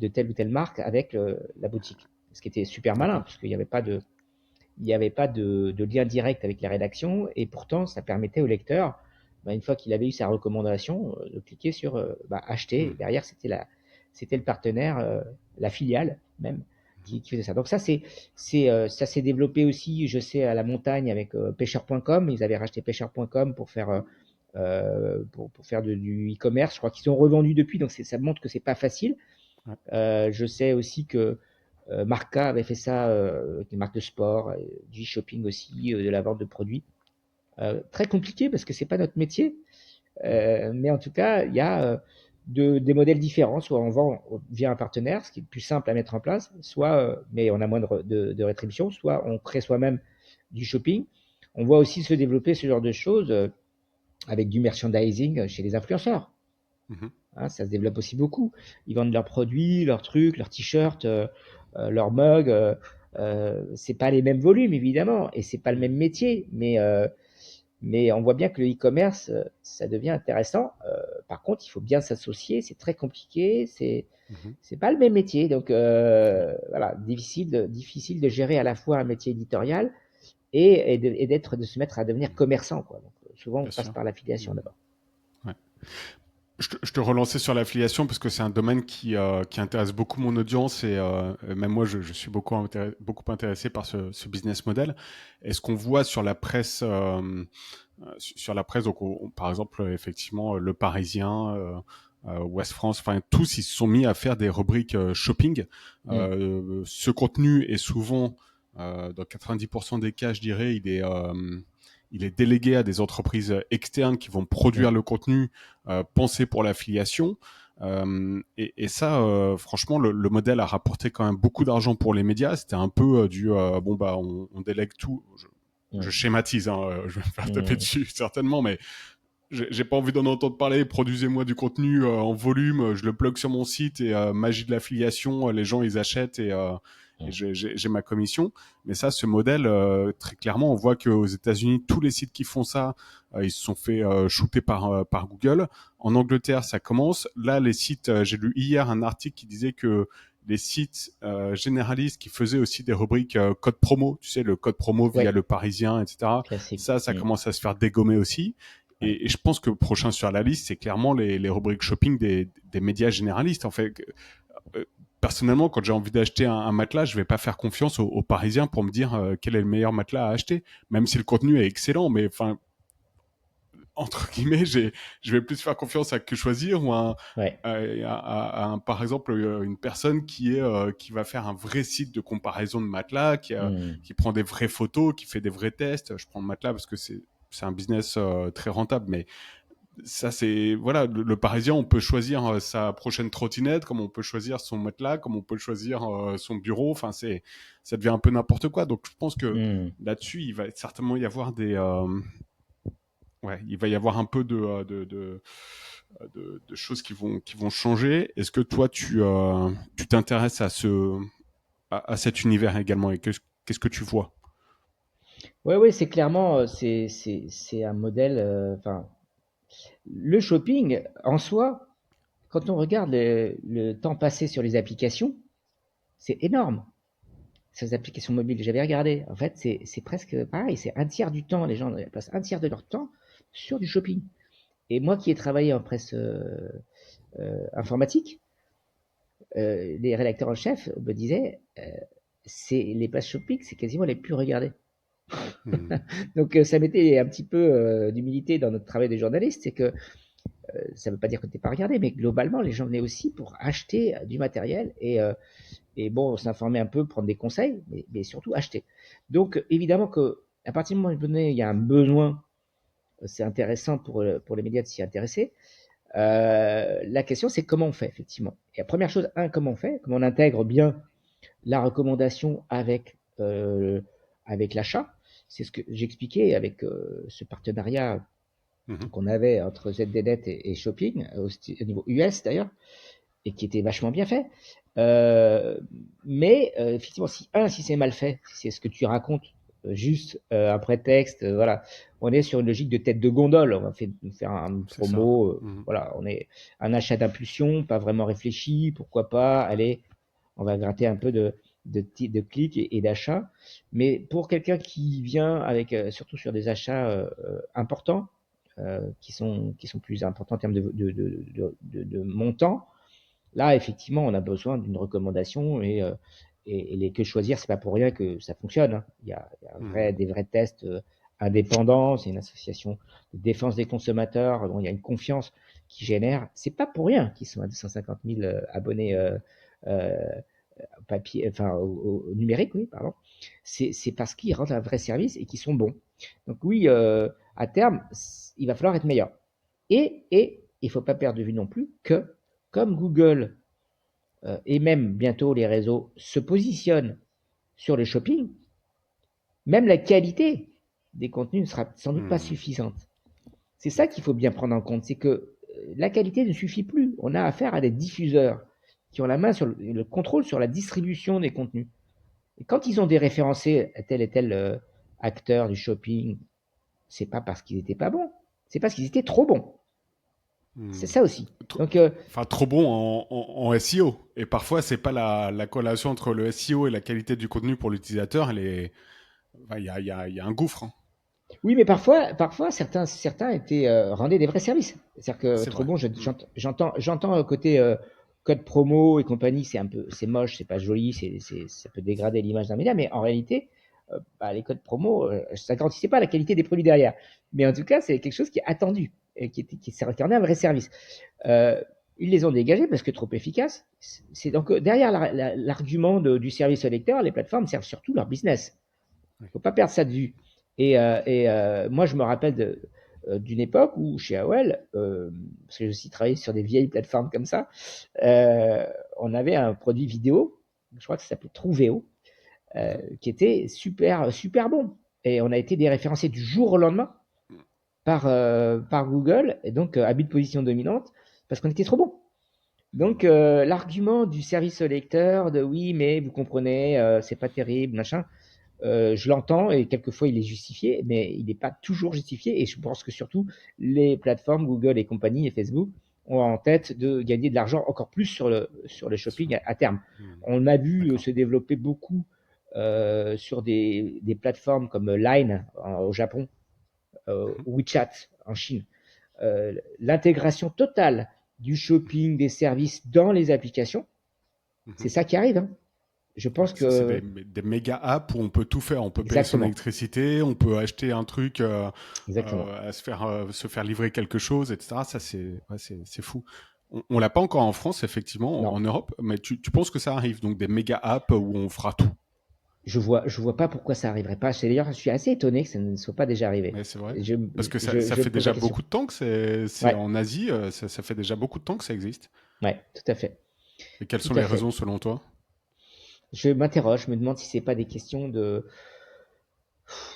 telle ou telle marque avec la boutique. Ce qui était super malin, D'accord. parce qu'il n'y avait pas de lien direct avec la rédaction, et pourtant ça permettait au lecteur, bah, une fois qu'il avait eu sa recommandation, de cliquer sur acheter. Mhm. Derrière, c'était le partenaire, la filiale même, qui faisait ça. Donc ça s'est développé aussi, je sais, à la montagne avec pêcheur.com. Ils avaient racheté pêcheur.com pour faire du e-commerce. Je crois qu'ils ont revendu depuis, donc ça montre que c'est pas facile. Ouais. Je sais aussi que Marca avait fait ça avec des marques de sport, du shopping aussi, de la vente de produits. Très compliqué parce que c'est pas notre métier, Mhm. mais en tout cas, il y a des modèles différents. Soit on vend via un partenaire, ce qui est plus simple à mettre en place, soit, mais on a moins de rétribution, soit on crée soi-même du shopping. On voit aussi se développer ce genre de choses avec du merchandising chez les influenceurs. Mhm. Hein, ça se développe aussi beaucoup. Ils vendent leurs produits, leurs trucs, leurs t-shirts, leurs mugs. C'est pas les mêmes volumes évidemment, et c'est pas le même Mhm. métier, mais on voit bien que le e-commerce, ça devient intéressant. Par contre, il faut bien s'associer. C'est très compliqué. Mhm. C'est pas le même métier, donc Ouais. voilà, difficile de gérer à la fois un métier éditorial de se mettre à devenir Mhm. commerçant, quoi. Donc, souvent, on Bien passe sûr. par l'affiliation Mhm. d'abord. Ouais. Je te relançais sur l'affiliation parce que c'est un domaine qui intéresse beaucoup mon audience et même moi, je suis beaucoup intéressé par ce business model. Est-ce qu'on voit sur la presse, sur la presse, donc par exemple, effectivement, Le Parisien, Ouest France, enfin tous, ils se sont mis à faire des rubriques shopping. Mm, Ce contenu est souvent, dans 90% des cas, je dirais, il est délégué à des entreprises externes qui vont mm, produire le contenu pensé pour l'affiliation. Et ça, franchement, le modèle a rapporté quand même beaucoup d'argent pour les médias. C'était un peu bon bah on délègue tout. Je mm, schématise, hein, je vais me faire taper mm, dessus certainement, mais j'ai pas envie d'en entendre parler. Produisez-moi du contenu en volume, je le plug sur mon site et magie de l'affiliation, les gens ils achètent et mm. j'ai ma commission. Mais ça, ce modèle, très clairement, on voit qu'aux États-Unis, tous les sites qui font ça, ils se sont fait shooter par Google. En Angleterre, ça commence. Là, les sites, j'ai lu hier un article qui disait que les sites généralistes qui faisaient aussi des rubriques code promo, tu sais, le code promo via Ouais, le Parisien, etc. classique. Ça Mm, commence à se faire dégommer aussi. ouais. Et je pense que prochain sur la liste, c'est clairement les rubriques shopping des médias généralistes. En fait, euh, personnellement, quand j'ai envie d'acheter un matelas, je vais pas faire confiance aux Parisiens pour me dire quel est le meilleur matelas à acheter, même si le contenu est excellent. Mais enfin, entre guillemets, je vais plus faire confiance à Que Choisir ou Ouais. par exemple, une personne qui va faire un vrai site de comparaison de matelas, Mm, qui prend des vraies photos, qui fait des vrais tests. Je prends le matelas parce que c'est un business très rentable, mais ça c'est voilà le Parisien, on peut choisir sa prochaine trottinette, comme on peut choisir son matelas, comme on peut choisir son bureau. Enfin ça devient un peu n'importe quoi. Donc je pense que mm. là-dessus il va certainement y avoir il va y avoir un peu de choses qui vont changer. Est-ce que toi tu t'intéresses à cet univers également et qu'est-ce que tu vois? Ouais, ouais, c'est clairement, c'est un modèle, enfin, le shopping en soi, quand on regarde le temps passé sur les applications, c'est énorme. Sur les applications mobiles, j'avais regardé. En fait, c'est presque pareil. C'est un tiers du temps. Les gens passent un tiers de leur temps sur du shopping. Et moi qui ai travaillé en presse informatique, les rédacteurs en chef me disaient, c'est les pages shopping, c'est quasiment les plus regardées. Hmm. Donc ça mettait un petit peu d'humilité dans notre travail de journaliste, c'est que ça ne veut pas dire que tu n'es pas regardé, mais globalement, les gens venaient aussi pour acheter du matériel et bon, s'informer un peu, prendre des conseils, mais surtout acheter. Donc évidemment que à partir du moment donné, il y a un besoin, c'est intéressant pour les médias de s'y intéresser. La question, c'est comment on fait, effectivement. Et la première chose, comment on fait, comment on intègre bien la recommandation avec l'achat. C'est ce que j'expliquais avec ce partenariat Mhm. qu'on avait entre ZDNet et Shopping, au niveau US d'ailleurs, et qui était vachement bien fait. Euh, mais effectivement, si c'est mal fait, si c'est ce que tu racontes, juste un prétexte, voilà, on est sur une logique de tête de gondole. On va faire un C'est ça. promo, Mhm. voilà, on est un achat d'impulsion, pas vraiment réfléchi, pourquoi pas, allez, on va gratter un peu de clics et d'achats. Mais pour quelqu'un qui vient avec, surtout sur des achats importants, qui sont plus importants en termes de montant, là, effectivement, on a besoin d'une recommandation et les Que Choisir, c'est pas pour rien que ça fonctionne, hein. Mhm. Des vrais tests indépendants. C'est une association de défense des consommateurs dont il y a une confiance qui génère. C'est pas pour rien qu'ils sont à 250 000 abonnés euh, papier, enfin au numérique, oui, pardon. C'est parce qu'ils rendent un vrai service et qu'ils sont bons. Donc oui, à terme, il va falloir être meilleur. Et il ne faut pas perdre de vue non plus que comme Google et même bientôt les réseaux se positionnent sur le shopping, même la qualité des contenus ne sera sans doute pas Mhm. suffisante. C'est ça qu'il D'accord. faut bien prendre en compte, c'est que la qualité ne suffit plus. On a affaire à des diffuseurs qui ont la main sur le contrôle sur la distribution des contenus. Et quand ils ont déréférencé tel et tel acteur du shopping, c'est pas parce qu'ils étaient pas bons, c'est parce qu'ils étaient trop bons. C'est Hmm. ça aussi. Tr- Donc, Enfin, trop bon en SEO. Et parfois, c'est pas la corrélation entre le SEO et la qualité du contenu pour l'utilisateur. Enfin, il y a un gouffre, hein. oui, mais parfois certains étaient, rendaient des vrais services. C'est-à-dire que C'est trop vrai. bon, Hmm. j'entends côté code promo et compagnie, c'est moche, c'est pas joli, ça peut dégrader l'image d'un média, mais en réalité, bah, les codes promo, ça garantissait pas la qualité des produits derrière. Mais en tout cas, c'est quelque chose qui est attendu et qui rendait un vrai service. Euh, Ils les ont dégagés parce que trop efficaces. C'est donc derrière l'argument du service au lecteur, les plateformes servent surtout leur business. Oui. Faut pas perdre ça de vue. Moi, je me rappelle d'une époque où chez AOL, parce que j'ai aussi travaillé sur des vieilles plateformes comme ça, euh, on avait un produit vidéo, je crois que ça s'appelait Trouvéo, Mhm. qui était super bon. Et on a été déréférencé du jour au lendemain par Google, et donc habit de position dominante, parce qu'on était trop bon. Donc Hmm. l'argument du service au lecteur, de oui, mais vous comprenez, c'est pas terrible, machin, je l'entends et quelquefois il est justifié, mais il n'est pas toujours justifié. Et je pense que surtout les plateformes Google et compagnie et Facebook ont en tête de gagner de l'argent encore plus sur le Bien sûr. shopping à terme. Hmm. On a vu D'accord. se développer beaucoup sur des plateformes comme Line au Japon, Mhm. WeChat en Chine. L'intégration totale du shopping, des services dans les applications, c'est Mhm. ça qui arrive, hein. Je Ouais, pense ça, c'est que des méga apps où on peut tout faire. On peut payer son exactement, électricité, on peut acheter un truc, exactement. se faire livrer quelque chose, etc. Ça, c'est fou. On l'a pas encore en France, effectivement, Non, en Europe, mais tu penses que ça arrive, donc des méga apps où on fera tout. je vois pas pourquoi ça arriverait pas. D'ailleurs, je suis assez étonné que ça ne soit pas déjà arrivé. Mais c'est vrai. Je, Parce que ça je me fait pose la déjà question. beaucoup de temps que c'est Ouais, en Asie, ça fait déjà beaucoup de temps que ça existe. ouais, tout à fait, Et quelles tout sont à les fait. raisons selon toi? Je m'interroge, je me demande si c'est pas des questions de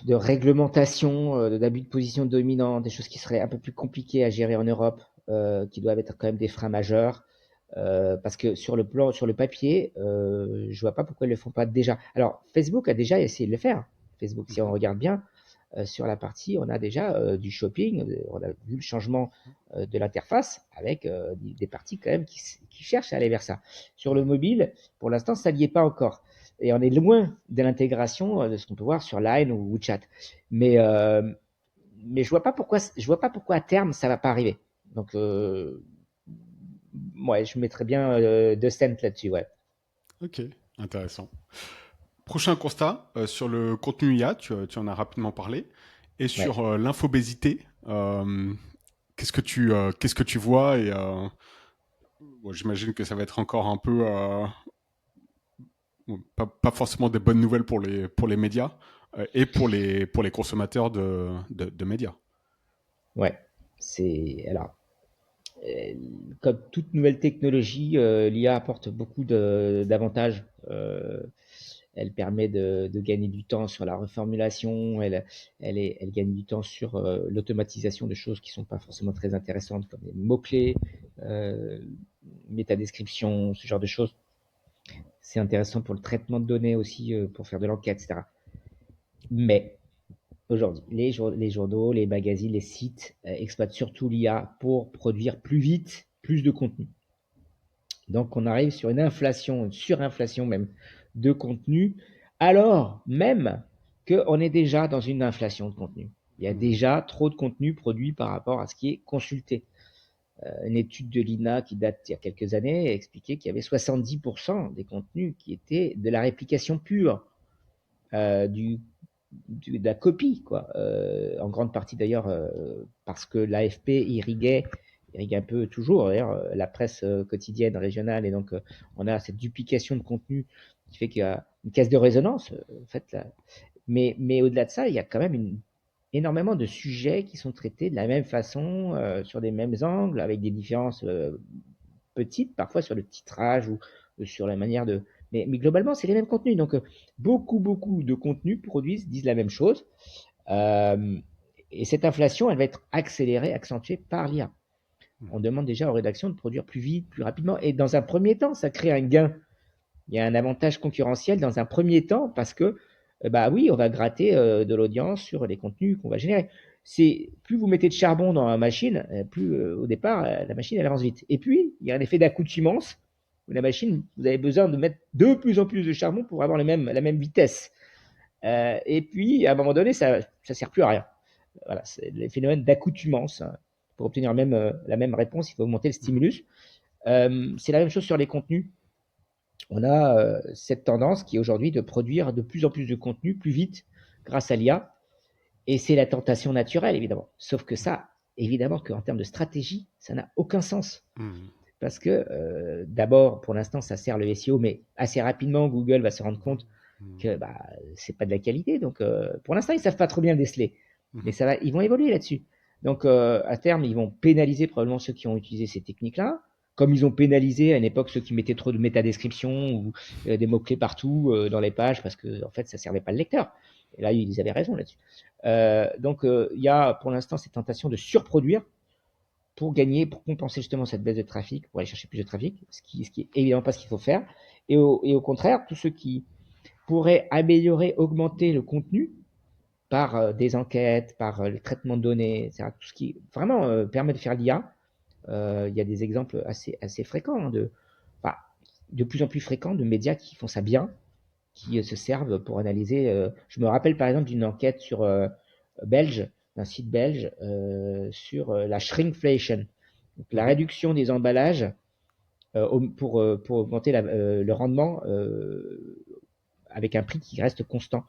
réglementation, d'abus de position dominante, des choses qui seraient un peu plus compliquées à gérer en Europe, qui doivent être quand même des freins majeurs. Parce que sur le papier, je vois pas pourquoi ils le font pas déjà. Alors, Facebook a déjà essayé de le faire. Facebook, si on Mhm. regarde bien, sur la partie, on a déjà du shopping, on a vu le changement de l'interface avec des parties quand même qui cherchent à aller vers ça. Sur le mobile, pour l'instant, ça n'y est pas encore. Et on est loin de l'intégration de ce qu'on peut voir sur Line ou WeChat. Mais, mais je vois pas pourquoi à terme ça va pas arriver. Donc, ouais, je mettrais bien 2 cents là-dessus, ouais. Ok, intéressant. Prochain constat, sur le contenu IA, tu en as rapidement parlé, et Ouais. sur l'infobésité, qu'est-ce que tu vois et bon, j'imagine que ça va être encore un peu bon, pas forcément des bonnes nouvelles pour les médias et pour les consommateurs de médias. Ouais, c'est alors euh, comme toute nouvelle technologie, l'IA apporte beaucoup d'avantages. Elle permet de gagner du temps sur la reformulation. Elle gagne du temps sur l'automatisation de choses qui sont pas forcément très intéressantes, comme les mots-clés, euh, métadescription, ce genre de choses. C'est intéressant pour le traitement de données aussi, pour faire de l'enquête, etc. Mais aujourd'hui, les journaux, les magazines, les sites exploitent surtout l'IA pour produire plus vite, plus de contenu. Donc on arrive sur une inflation, une surinflation même de contenu, alors même qu'on est déjà dans une inflation de contenu. Il y a Mhm. déjà trop de contenu produit par rapport à ce qui est consulté. Une étude de l'INA qui date il y a quelques années expliquait qu'il y avait 70% des contenus qui étaient de la réplication pure, euh, du, de la copie, quoi. En grande partie d'ailleurs parce que l'AFP irrigue un peu toujours d'ailleurs la presse quotidienne régionale, et donc on a cette duplication de contenu qui fait qu'il y a une caisse de résonance en fait là. Mais au-delà de ça, il y a quand même énormément de sujets qui sont traités de la même façon, sur des mêmes angles, avec des différences petites, parfois sur le titrage ou sur la manière de. Mais globalement, c'est les mêmes contenus. Donc, beaucoup de contenus disent la même chose. Euh, et cette inflation, elle va être accélérée, accentuée par l'IA. On demande déjà aux rédactions de produire plus vite, plus rapidement. Et dans un premier temps, ça crée un gain. Il y a un avantage concurrentiel dans un premier temps parce que, bah oui, on va gratter de l'audience sur les contenus qu'on va générer. C'est plus vous mettez de charbon dans la machine, plus au départ la machine elle avance vite. Et puis il y a un effet d'accoutumance où la machine, vous avez besoin de mettre de plus en plus de charbon pour avoir la même vitesse. Et puis à un moment donné, ça sert plus à rien. Voilà, c'est le phénomène d'accoutumance. Hein. Pour obtenir la même réponse, il faut augmenter le stimulus. C'est la même chose sur les contenus. On a cette tendance qui est aujourd'hui de produire de plus en plus de contenu plus vite grâce à l'IA. Et c'est la tentation naturelle, évidemment. Sauf que ça, évidemment qu'en termes de stratégie, ça n'a aucun sens. Mhm. Parce que d'abord, pour l'instant, ça sert le SEO, mais assez rapidement, Google va se rendre compte Mhm. que bah, c'est pas de la qualité. Donc, pour l'instant, ils savent pas trop bien déceler. Mais Mhm. ils vont évoluer là-dessus. Donc, à terme, ils vont pénaliser probablement ceux qui ont utilisé ces techniques-là, comme ils ont pénalisé à une époque ceux qui mettaient trop de métadescriptions ou des mots-clés partout dans les pages parce que, en fait, ça servait pas le lecteur. Et là, ils avaient raison là-dessus. Donc, il y a pour l'instant cette tentation de surproduire pour gagner, pour compenser justement cette baisse de trafic, pour aller chercher plus de trafic, ce qui est évidemment pas ce qu'il faut faire. Et au contraire, tous ceux qui pourraient améliorer, augmenter le contenu par des enquêtes, par le traitement de données, etc., tout ce qui vraiment permet de faire l'IA. Il y a des exemples assez fréquents, hein, enfin, de plus en plus fréquents de médias qui font ça bien, qui se servent pour analyser. Je me rappelle par exemple d'une enquête sur belge, d'un site belge, sur la shrinkflation, donc la Mhm. réduction des emballages pour augmenter le rendement avec un prix qui reste constant.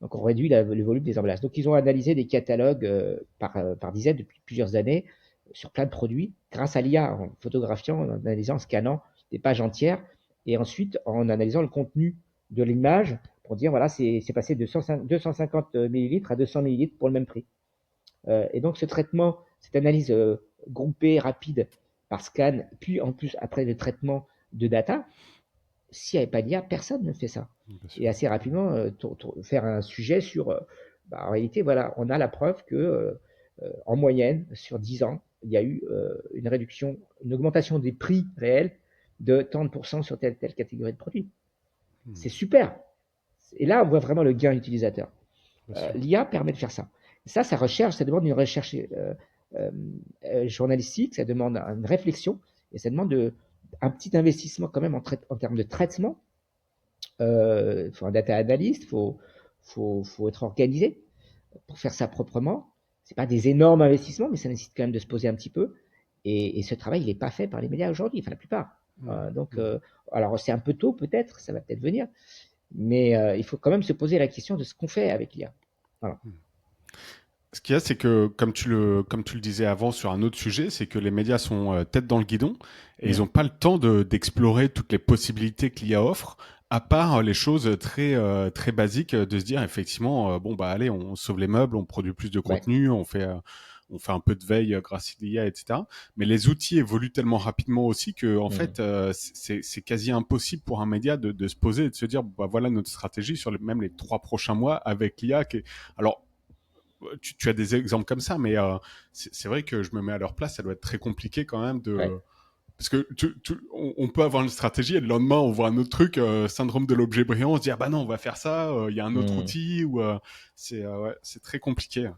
Donc on réduit le volume des emballages. Donc ils ont analysé des catalogues par dizaines depuis plusieurs années sur plein de produits grâce à l'IA, en photographiant, en analysant, en scannant des pages entières et ensuite en analysant le contenu de l'image pour dire voilà, c'est passé de 250 millilitres à 200 millilitres pour le même prix. Et donc ce traitement, cette analyse groupée, rapide par scan, puis en plus après le traitement de data, s'il n'y avait pas d'IA, personne ne fait ça. Bien Et sûr. assez rapidement, faire un sujet sur, bah, en réalité, voilà, on a la preuve que en moyenne, sur 10 ans, il y a eu une réduction, une augmentation des prix réels de tant de pourcents sur telle catégorie de produits. Mhm. C'est super. Et là, on voit vraiment le gain utilisateur. Bien sûr. L'IA permet de faire ça. Ça recherche, ça demande une recherche euh, journalistique, ça demande une réflexion et ça demande un petit investissement quand même en termes de traitement. Il faut un data analyst, faut être organisé pour faire ça proprement. C'est pas des énormes investissements, mais ça nécessite quand même de se poser un petit peu. Et ce travail, il n'est pas fait par les médias aujourd'hui, enfin la plupart. Mmh. Donc, Mmh. alors c'est un peu tôt peut-être, ça va peut-être venir, mais il faut quand même se poser la question de ce qu'on fait avec l'IA. Voilà. Mmh. Ce qu'il y a, c'est que, comme tu le disais avant sur un autre sujet, c'est que les médias sont tête dans le guidon et ils Mm. n'ont pas le temps d'explorer toutes les possibilités que l'IA offre, à part les choses très basiques de se dire effectivement, bon bah allez, on sauve les meubles, on produit plus de Ouais. contenu, on fait un peu de veille grâce à l'IA, etc. Mais les outils évoluent tellement rapidement aussi que en Mm. fait, c'est quasi impossible pour un média de se poser et de se dire, bah voilà notre stratégie sur même les 3 prochains mois avec l'IA. Alors tu as des exemples comme ça, mais c'est vrai que je me mets à leur place, ça doit être très compliqué quand même Ouais. de... Parce que on peut avoir une stratégie et le lendemain on voit un autre truc, syndrome de l'objet brillant, on se dit ah bah non on va faire ça, il y a un autre Mm. outil ou ouais, c'est très compliqué,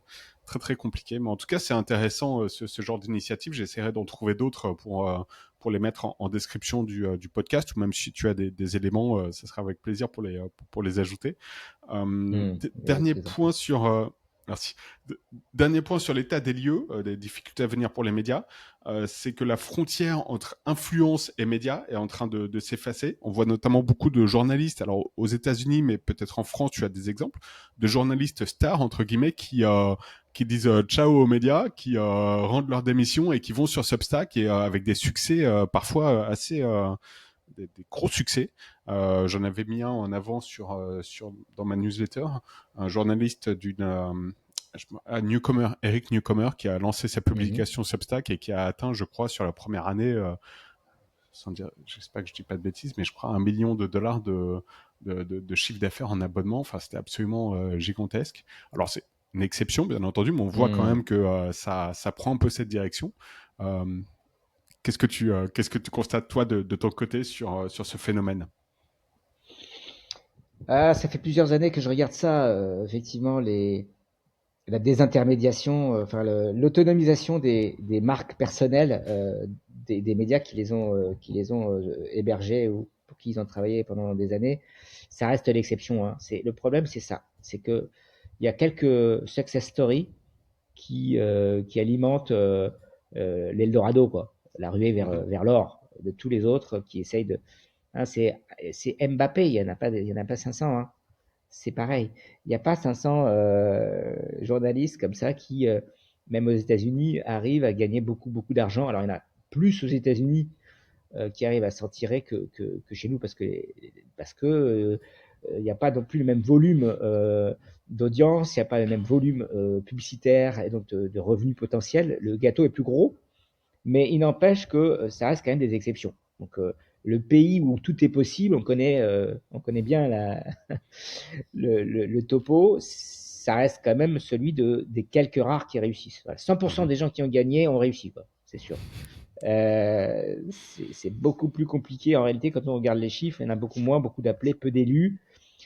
très très compliqué. Mais en tout cas c'est intéressant ce genre d'initiative. J'essaierai d'en trouver d'autres pour les mettre en description du podcast ou même si tu as des éléments, ça sera avec plaisir pour les ajouter. Mm. Avec Dernier plaisir. point sur merci. Dernier point sur l'état des lieux, des difficultés à venir pour les médias, c'est que la frontière entre influence et médias est en train de s'effacer. On voit notamment beaucoup de journalistes, alors aux États-Unis, mais peut-être en France, tu as des exemples, de journalistes stars, entre guillemets, qui disent ciao aux médias, qui rendent leur démission et qui vont sur Substack et avec des succès parfois assez... des gros succès. J'en avais mis un en avant dans ma newsletter, un journaliste Newcomer, Eric Newcomer, qui a lancé sa Mhm. publication Substack et qui a atteint, je crois, sur la première année, sans dire, j'espère que je dis pas de bêtises, mais je crois $1 million de chiffre d'affaires en abonnement. Enfin, c'était absolument gigantesque. Alors, c'est une exception, bien entendu, mais on voit quand Mm. même que ça prend un peu cette direction. Euh, qu'est-ce que tu constates, toi, de ton côté sur ce phénomène? Ah, ça fait plusieurs années que je regarde ça. Effectivement, la désintermédiation, enfin l'autonomisation des marques personnelles des médias qui les ont hébergés ou pour qui ils ont travaillé pendant des années, ça reste l'exception. Hein. Le problème, c'est ça. C'est que il y a quelques success stories qui alimentent l'Eldorado, quoi, la ruée Mhm. vers l'or de tous les autres qui essayent de. Hein, c'est Mbappé, il y en a pas 500. Hein. C'est pareil. Il n'y a pas 500 journalistes comme ça qui, même aux États-Unis, arrivent à gagner beaucoup, beaucoup d'argent. Alors, il y en a plus aux États-Unis qui arrivent à s'en tirer que chez nous parce que il n'y a pas non plus le même volume d'audience, il n'y a pas le même volume publicitaire et donc de revenus potentiels. Le gâteau est plus gros, mais il n'empêche que ça reste quand même des exceptions. Donc, le pays où tout est possible, on connaît bien le topo, ça reste quand même celui des quelques rares qui réussissent. Voilà. 100% Mhm. des gens qui ont gagné ont réussi, quoi, c'est sûr. C'est beaucoup plus compliqué en réalité quand on regarde les chiffres. Il y en a beaucoup moins, beaucoup d'appelés, peu d'élus.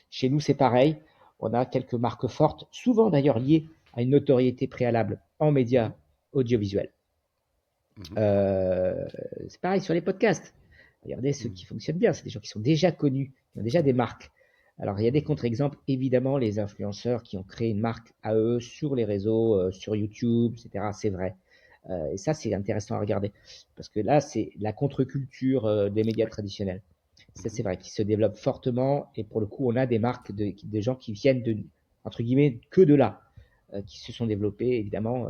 Chez nous, c'est pareil. On a quelques marques fortes, souvent d'ailleurs liées à une notoriété préalable en médias Mhm. audiovisuels. Mhm. Euh, c'est pareil sur les podcasts. Regardez ceux Mhm. qui fonctionnent bien, c'est des gens qui sont déjà connus, qui ont déjà des Ouais. marques. Alors, il y a des contre-exemples, évidemment, les influenceurs qui ont créé une marque à eux sur les réseaux, sur YouTube, etc. C'est vrai. Et ça, c'est intéressant à regarder. Parce que là, c'est la contre-culture des médias Ouais. traditionnels. Ça, Mhm. c'est vrai, qui se développe fortement. Et pour le coup, on a des marques de gens qui viennent entre guillemets, que de là, qui se sont développés, évidemment.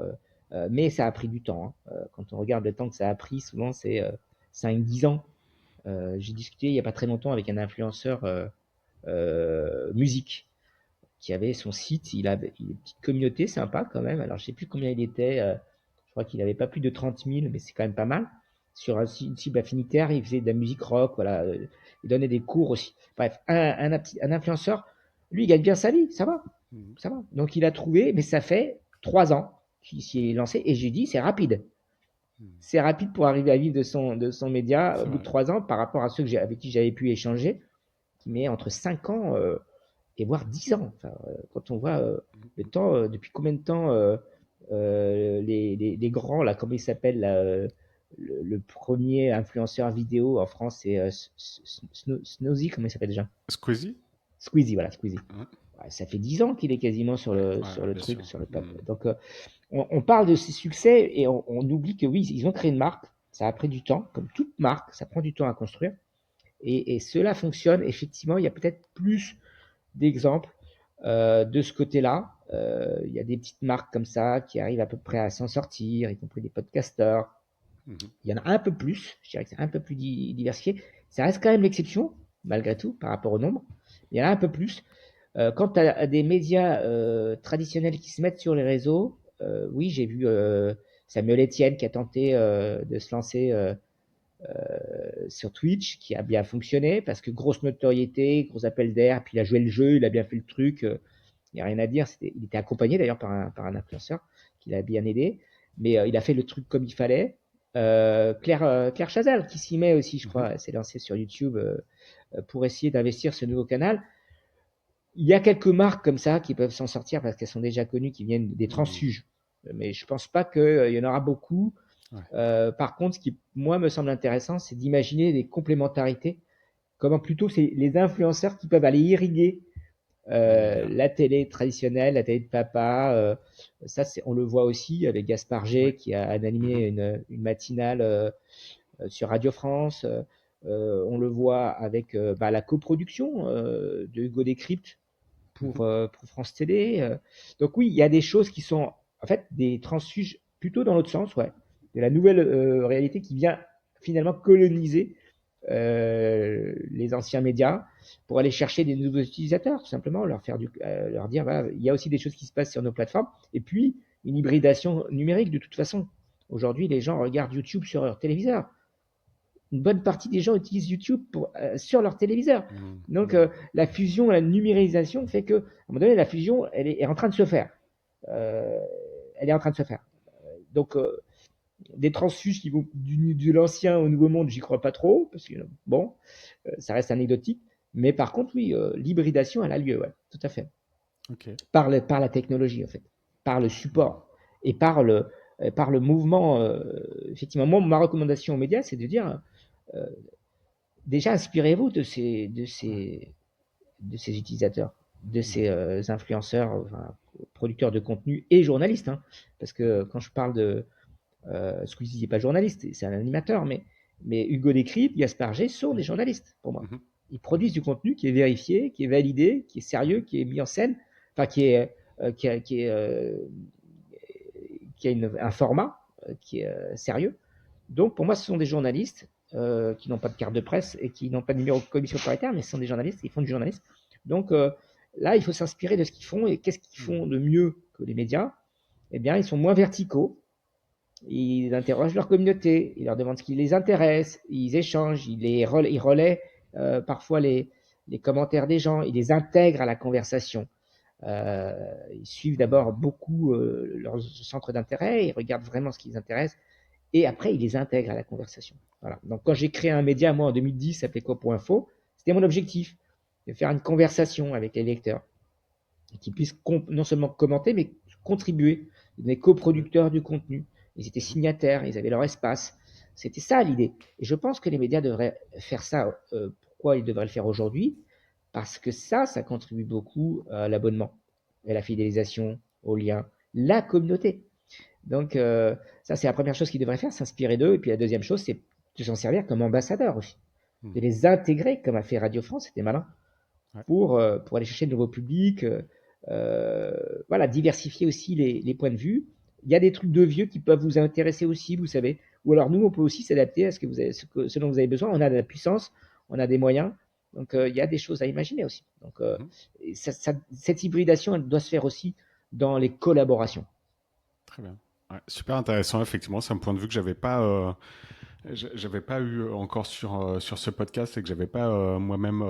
Mais ça a pris du temps. Hein. Quand on regarde le temps que ça a pris, souvent, c'est 5-10 ans. J'ai discuté il n'y a pas très longtemps avec un influenceur musique qui avait son site. Il avait une petite communauté sympa quand même. Alors, je ne sais plus combien il était. Je crois qu'il n'avait pas plus de 30 000, mais c'est quand même pas mal. Sur une cible affinitaire, il faisait de la musique rock. Voilà, il donnait des cours aussi. Bref, un influenceur, lui, il gagne bien sa vie. Ça va. Mhm. Ça va. Donc, il a trouvé, mais ça fait 3 ans qu'il s'y est lancé. Et j'ai dit, c'est rapide. Mhm. C'est rapide pour arriver à vivre de son média au C'est bout de vrai. 3 ans par rapport à ceux avec qui j'avais pu échanger, qui met entre 5 ans et voire 10 ans. Enfin, quand on voit le temps, depuis combien de temps les grands, là, comment il s'appelle, là, le premier influenceur vidéo en France, c'est Snozy, comment il s'appelle déjà? Squeezie? Squeezie, voilà, Squeezie. Ouais, Ouais, ça fait 10 ans qu'il est quasiment ouais, sur ouais, le bien truc, sûr. sur le pape. Donc, on parle de ses succès et on oublie que oui, ils ont créé une marque. Ça a pris du temps, comme toute marque, ça prend du temps à construire. Et cela fonctionne. Effectivement, il y a peut-être plus d'exemples de ce côté-là. Il y a des petites marques comme ça qui arrivent à peu près à s'en sortir, y compris des podcasteurs. Mhm. Il y en a un peu plus, je dirais que c'est un peu plus diversifié. Ça reste quand même l'exception, malgré tout, par rapport au nombre. Il y en a un peu plus. Quant à des médias traditionnels qui se mettent sur les réseaux, oui, j'ai vu Samuel Etienne qui a tenté de se lancer sur Twitch, qui a bien fonctionné parce que grosse notoriété, gros appel d'air, puis il a joué le jeu, il a bien fait le truc. Il n'y a rien à dire. Il était accompagné d'ailleurs par un influenceur qui l'a bien aidé, mais il a fait le truc comme il fallait. Claire Chazal qui s'y met aussi, je Mhm. crois, elle s'est lancée sur YouTube pour essayer d'investir ce nouveau canal. Il y a quelques marques comme ça qui peuvent s'en sortir parce qu'elles sont déjà connues, qui viennent des Mhm. transfuges. Mais je pense pas qu'il y en aura beaucoup. Ouais. Par contre, ce qui, moi, me semble intéressant, c'est d'imaginer des complémentarités. Comment plutôt c'est les influenceurs qui peuvent aller irriguer Les médias. la télé traditionnelle, la télé de papa. Ça, on le voit aussi avec Gaspard Ouais. G qui a Mhm. animé une matinale sur Radio France. On le voit avec la coproduction de Hugo Décrypte Mhm. pour France Télé. Donc oui, il y a des choses qui sont en fait des transfuges plutôt dans l'autre sens, ouais, de la nouvelle réalité qui vient finalement coloniser les anciens médias pour aller chercher des nouveaux utilisateurs, tout simplement, leur dire, voilà, il y a aussi des choses qui se passent sur nos plateformes, et puis une hybridation numérique de toute façon. Aujourd'hui, les gens regardent YouTube sur leur téléviseur. Une bonne partie des gens utilisent YouTube sur leur téléviseur. Mhm. Donc, Mhm. la fusion, la numérisation fait que, à un moment donné, la fusion, elle est en train de se faire. Euh, elle est en train de se faire. Donc, des transfuges qui vont de l'ancien au nouveau monde, j'y crois pas trop, parce que bon, ça reste anecdotique. Mais par contre, oui, l'hybridation, elle a lieu, ouais, tout à fait. Ok. Par la technologie, en fait, par le support et par le mouvement. Effectivement, moi, ma recommandation aux médias, c'est de dire euh, déjà, inspirez-vous Ouais. de ces utilisateurs, de ces Mhm. influenceurs, enfin, producteurs de contenu et journalistes. Hein, parce que quand je parle de Squeezie n'est pas journaliste, c'est un animateur, mais Hugo Décrypte, Gaspard G sont des journalistes pour moi. Mhm. Ils produisent du contenu qui est vérifié, qui est validé, qui est sérieux, qui est mis en scène, enfin qui a un format qui est sérieux. Donc pour moi, ce sont des journalistes qui n'ont pas de carte de presse et qui n'ont pas de numéro de commission paritaire, mais ce sont des journalistes, ils font du journalisme. Donc là, il faut s'inspirer de ce qu'ils font et qu'est-ce qu'ils font Mhm. de mieux que les médias. Eh bien, ils sont moins verticaux, ils interrogent leur communauté, ils leur demandent ce qui les intéresse, ils échangent, ils relaient parfois les commentaires des gens, ils les intègrent à la conversation. Ils suivent d'abord beaucoup leur centre d'intérêt, ils regardent vraiment ce qui les intéresse, et après ils les intègrent à la conversation. Voilà. Donc quand j'ai créé un média, moi en 2010, ça s'appelait Quoi.info, c'était mon objectif, de faire une conversation avec les lecteurs, qui puissent non seulement commenter, mais contribuer. Ils étaient coproducteurs du contenu, ils étaient Mhm. signataires, ils avaient leur espace. C'était ça l'idée. Et je pense que les médias devraient faire ça. Pourquoi ils devraient le faire aujourd'hui? Parce que ça contribue beaucoup à l'abonnement, à la fidélisation, au lien, la communauté. Donc, ça, c'est la première chose qu'ils devraient faire, s'inspirer d'eux. Et puis la deuxième chose, c'est de s'en servir comme ambassadeur aussi. De Mhm. les intégrer, comme a fait Radio France, c'était malin, Ouais. pour aller chercher de nouveaux publics. Voilà, diversifier aussi les points de vue. Il y a des trucs de vieux qui peuvent vous intéresser aussi, vous savez. Ou alors nous, on peut aussi s'adapter à ce dont vous avez besoin. On a de la puissance, on a des moyens. Donc, il y a des choses à imaginer aussi. Donc, Mhm. cette hybridation, elle doit se faire aussi dans les collaborations. Très bien. Ouais, super intéressant, effectivement. C'est un point de vue que j'avais pas eu encore sur ce podcast et que j'avais pas moi-même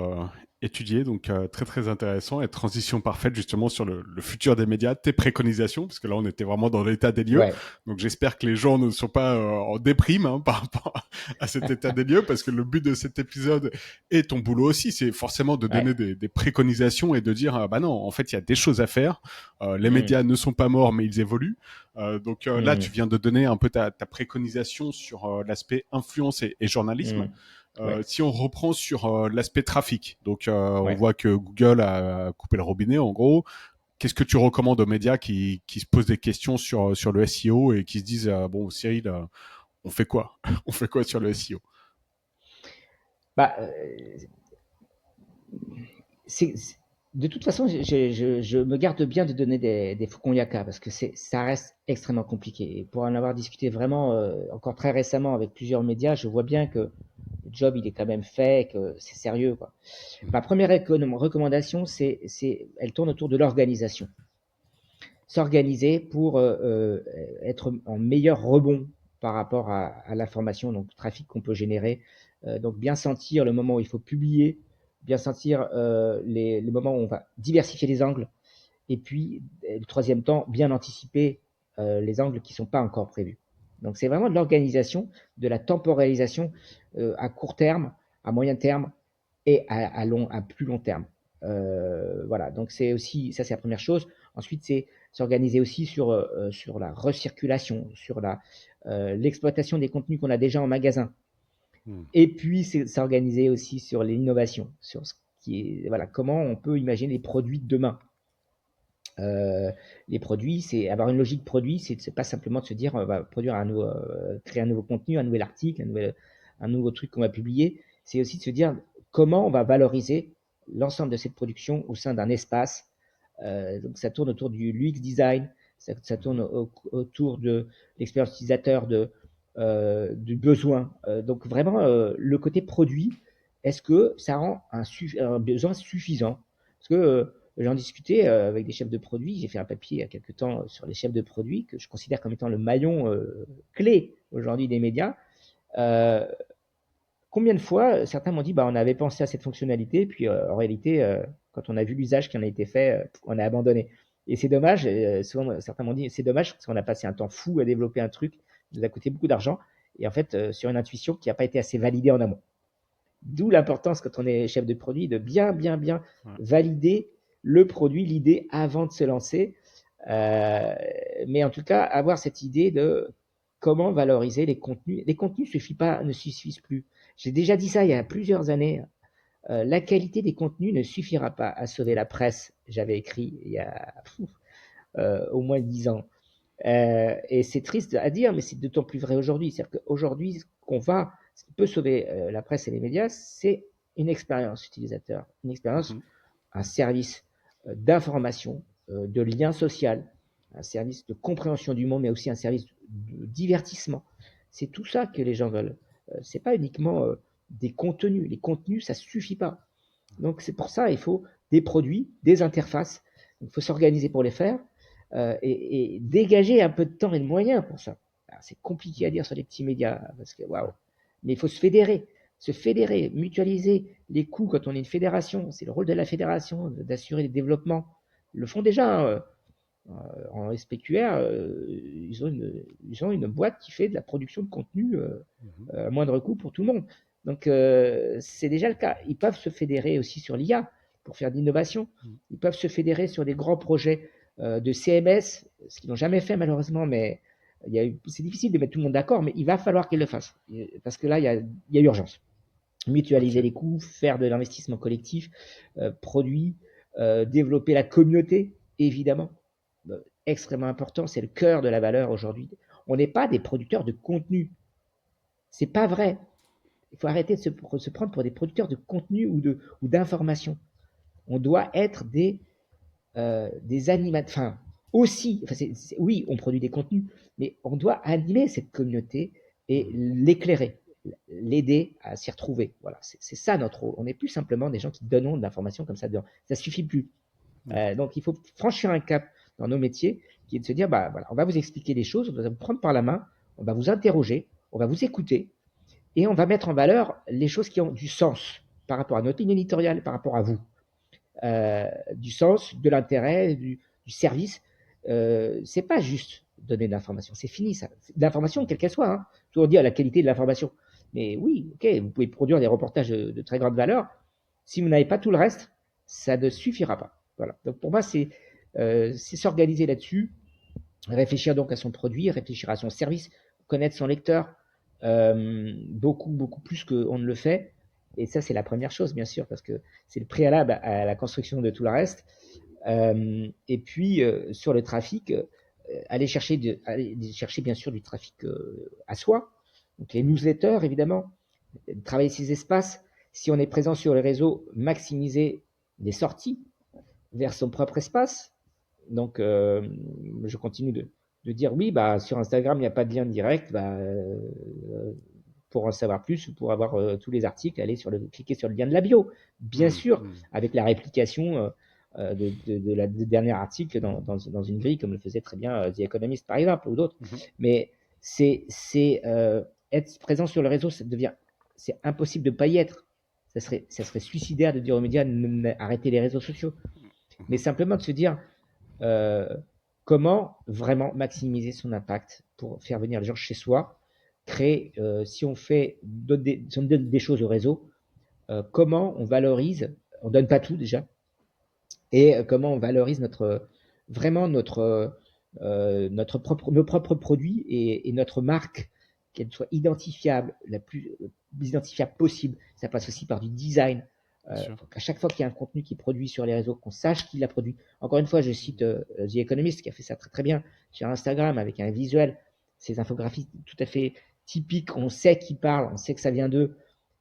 étudié, donc très très intéressant, et transition parfaite justement sur le futur des médias, tes préconisations, parce que là on était vraiment dans l'état des lieux, Ouais. donc j'espère que les gens ne sont pas en déprime hein, par rapport à cet état des lieux, parce que le but de cet épisode et ton boulot aussi, c'est forcément de Ouais. donner des préconisations et de dire bah non, en fait il y a des choses à faire, les Mmh. médias ne sont pas morts mais ils évoluent, donc là tu Mmh. viens de donner un peu ta préconisation sur l'aspect influence et journalisme. Mmh. Ouais. Si on reprend sur l'aspect trafic, donc on Ouais. voit que Google a coupé le robinet en gros. Qu'est-ce que tu recommandes aux médias qui se posent des questions sur le SEO et qui se disent bon Cyril, on fait quoi? On fait quoi sur le SEO? Bah, c'est de toute façon, je me garde bien de donner des faucons Yaka parce que ça reste extrêmement compliqué. Et pour en avoir discuté vraiment encore très récemment avec plusieurs médias, je vois bien que le job il est quand même fait, que c'est sérieux, quoi. Ma première recommandation, elle tourne autour de l'organisation. S'organiser pour être en meilleur rebond par rapport à l'information, donc le trafic qu'on peut générer. Donc bien sentir le moment où il faut publier, bien sentir les moments où on va diversifier les angles, et puis le troisième temps, bien anticiper les angles qui ne sont pas encore prévus. Donc c'est vraiment de l'organisation, de la temporalisation à court terme, à moyen terme et à plus long terme. Voilà, donc c'est aussi, ça c'est la première chose. Ensuite, c'est s'organiser aussi sur la recirculation, sur l'exploitation des contenus qu'on a déjà en magasin. Hmm. Et puis, c'est s'organiser aussi sur l'innovation, sur ce qui est, voilà, comment on peut imaginer les produits de demain. Les produits, c'est avoir une logique produit, c'est pas simplement de se dire on va produire créer un nouveau contenu, un nouvel article, un nouveau truc qu'on va publier. C'est aussi de se dire comment on va valoriser l'ensemble de cette production au sein d'un espace. Donc ça tourne autour du l'UX design, ça tourne autour de l'expérience utilisateur, du besoin. Donc vraiment le côté produit, est-ce que ça rend un besoin suffisant? Parce que j'en discutais avec des chefs de produits. J'ai fait un papier il y a quelques temps sur les chefs de produits que je considère comme étant le maillon clé aujourd'hui des médias. Euh, Combien de fois certains m'ont dit bah, on avait pensé à cette fonctionnalité, puis en réalité, quand on a vu l'usage qui en a été fait, on a abandonné. Et c'est dommage. Souvent, certains m'ont dit c'est dommage parce qu'on a passé un temps fou à développer un truc, qui nous a coûté beaucoup d'argent, et en fait, sur une intuition qui n'a pas été assez validée en amont. D'où l'importance, quand on est chef de produit, de bien Ouais. valider le produit, l'idée avant de se lancer. Euh, mais en tout cas, avoir cette idée de comment valoriser les contenus. Les contenus ne suffisent plus. J'ai déjà dit ça il y a plusieurs années. La qualité des contenus ne suffira pas à sauver la presse. J'avais écrit il y a au moins 10 ans. Et c'est triste à dire, mais c'est d'autant plus vrai aujourd'hui. C'est-à-dire qu'aujourd'hui, ce qui peut sauver la presse et les médias, c'est une expérience utilisateur, une expérience, Mhm. un service d'information, de lien social, un service de compréhension du monde, mais aussi un service de divertissement. C'est tout ça que les gens veulent. C'est pas uniquement des contenus. Les contenus, ça suffit pas. Donc c'est pour ça il faut des produits, des interfaces. Il faut s'organiser pour les faire et dégager un peu de temps et de moyens pour ça. C'est compliqué à dire sur les petits médias parce que waouh. Mais il faut se fédérer, mutualiser les coûts quand on est une fédération. C'est le rôle de la fédération d'assurer le développement. Ils le font déjà hein, en SPQR. Ils ont une boîte qui fait de la production de contenu Mhm. à moindre coût pour tout le monde. Donc, c'est déjà le cas. Ils peuvent se fédérer aussi sur l'IA pour faire de l'innovation. Mhm. Ils peuvent se fédérer sur des grands projets de CMS, ce qu'ils n'ont jamais fait malheureusement, mais c'est difficile de mettre tout le monde d'accord, mais il va falloir qu'ils le fassent. Parce que là, il y a urgence. Mutualiser Ok. les coûts, faire de l'investissement collectif, produit, développer la communauté, évidemment. Extrêmement important, c'est le cœur de la valeur aujourd'hui. On n'est pas des producteurs de contenu. C'est pas vrai. Il faut arrêter de se prendre pour des producteurs de contenu ou d'informations. On doit être des animateurs. Enfin, aussi, enfin, oui, on produit des contenus, mais on doit animer cette communauté et Mhm. l'éclairer, l'aider à s'y retrouver. Voilà, c'est ça notre rôle. On n'est plus simplement des gens qui donnent de l'information comme ça. Ça suffit plus. D'accord. Donc, il faut franchir un cap dans nos métiers qui est de se dire, bah, voilà, on va vous expliquer les choses, on va vous prendre par la main, on va vous interroger, on va vous écouter, et on va mettre en valeur les choses qui ont du sens. par rapport à notre ligne éditoriale, par rapport à vous, du sens, de l'intérêt, du service. C'est pas juste donner de l'information, c'est fini ça. L'information, quelle qu'elle soit, hein. Toujours dire la qualité de l'information. Mais oui, ok, vous pouvez produire des reportages de très grande valeur. Si vous n'avez pas tout le reste, ça ne suffira pas. Voilà. Donc pour moi, c'est s'organiser là-dessus, réfléchir donc à son produit, réfléchir à son service, connaître son lecteur, beaucoup, beaucoup plus qu'on ne le fait. Et ça, c'est la première chose, bien sûr, parce que c'est le préalable à la construction de tout le reste. Et puis, sur le trafic, aller chercher bien sûr du trafic à soi. Donc les newsletters, évidemment, travailler ces espaces. Si on est présent sur les réseaux, maximiser les sorties vers son propre espace. Donc, je continue de dire oui, bah, sur Instagram, il n'y a pas de lien direct. Bah, pour en savoir plus, pour avoir tous les articles, cliquer sur le lien de la bio. Bien sûr, avec la réplication de dernier article dans une grille, comme le faisait très bien The Economist, par exemple, ou d'autres. Mais c'est être présent sur le réseau, c'est impossible de ne pas y être. Ça serait suicidaire de dire aux médias arrêtez les réseaux sociaux. Mais simplement de se dire comment vraiment maximiser son impact pour faire venir les gens chez soi, créer, si on donne des choses au réseau, comment on valorise, on donne pas tout déjà, et comment on valorise vraiment nos propres produits et notre marque, qu'elle soit identifiable, la plus identifiable possible. Ça passe aussi par du design. À chaque fois qu'il y a un contenu qui est produit sur les réseaux, qu'on sache qui l'a produit. Encore une fois, je cite The Economist qui a fait ça très très bien sur Instagram avec un visuel, ces infographies tout à fait typiques. On sait qui parle, on sait que ça vient d'eux.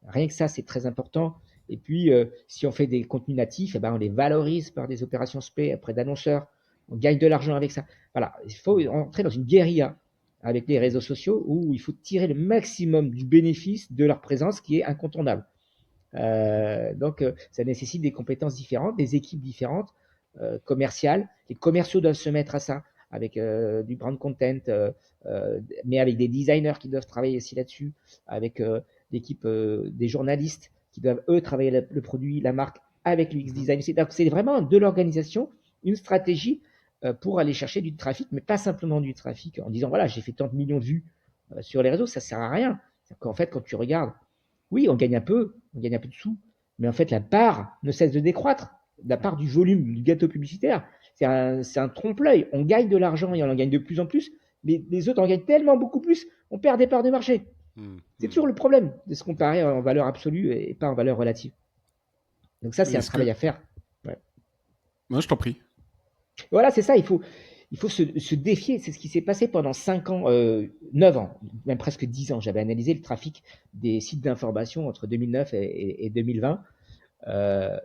Rien que ça, c'est très important. Et puis, si on fait des contenus natifs, eh ben, on les valorise par des opérations SP auprès d'annonceurs. On gagne de l'argent avec ça. Voilà, il faut entrer dans une guérilla avec les réseaux sociaux où il faut tirer le maximum du bénéfice de leur présence qui est incontournable. Donc, ça nécessite des compétences différentes, des équipes différentes, commerciales. Les commerciaux doivent se mettre à ça avec du brand content, mais avec des designers qui doivent travailler aussi là-dessus, avec l'équipe des journalistes qui doivent, eux, travailler le produit, la marque avec l'UX design. C'est vraiment de l'organisation, une stratégie pour aller chercher du trafic, mais pas simplement du trafic en disant voilà, j'ai fait tant de millions de vues sur les réseaux, ça sert à rien. En fait, quand tu regardes, oui, on gagne un peu de sous, mais en fait, la part ne cesse de décroître, la part du volume du gâteau publicitaire. C'est un trompe-l'œil. On gagne de l'argent et on en gagne de plus en plus, mais les autres en gagnent tellement beaucoup plus, on perd des parts de marché. C'est toujours le problème de se comparer en valeur absolue et pas en valeur relative. Donc ça, c'est un travail à faire. Ouais. Non, je t'en prie. Voilà, c'est ça, il faut se défier. C'est ce qui s'est passé pendant 5 ans, 9 ans, même presque 10 ans. J'avais analysé le trafic des sites d'information entre 2009 et 2020,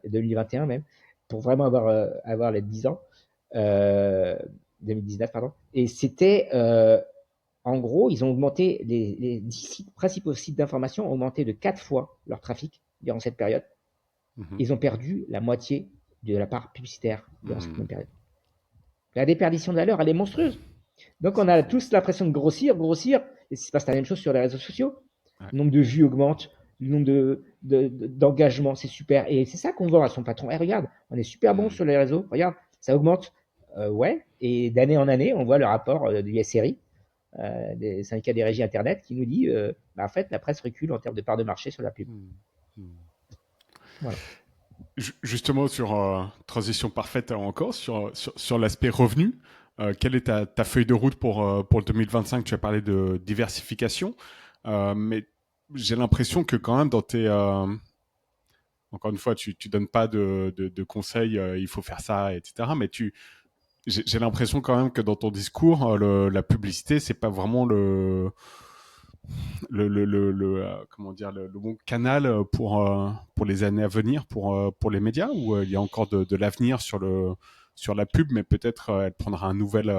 2021 même, pour vraiment avoir les 10 ans, 2019, pardon. Et c'était, en gros, ils ont augmenté, les 10 principaux sites d'information ont augmenté de 4 fois leur trafic durant cette période. Ils ont perdu la moitié de la part publicitaire durant cette même période. La déperdition de valeur, elle est monstrueuse. Donc, on a tous l'impression de grossir, et c'est passe la même chose sur les réseaux sociaux. Ouais. Le nombre de vues augmente, le nombre d'engagements, c'est super. Et c'est ça qu'on vend à son patron. Eh, regarde, on est super bon sur les réseaux, regarde, ça augmente. Ouais, et d'année en année, on voit le rapport du SRI, des syndicats des régies Internet, qui nous dit, en fait, la presse recule en termes de part de marché sur la pub. Voilà. Justement, sur transition parfaite encore, sur l'aspect revenu, quelle est ta feuille de route pour le 2025? Tu as parlé de diversification, mais j'ai l'impression que quand même dans tes... encore une fois, tu donnes pas de conseils, il faut faire ça, etc. Mais j'ai l'impression quand même que dans ton discours, la publicité, c'est pas vraiment comment dire le bon canal pour les années à venir pour les médias, ou il y a encore de l'avenir sur la pub, mais peut-être elle prendra un nouvel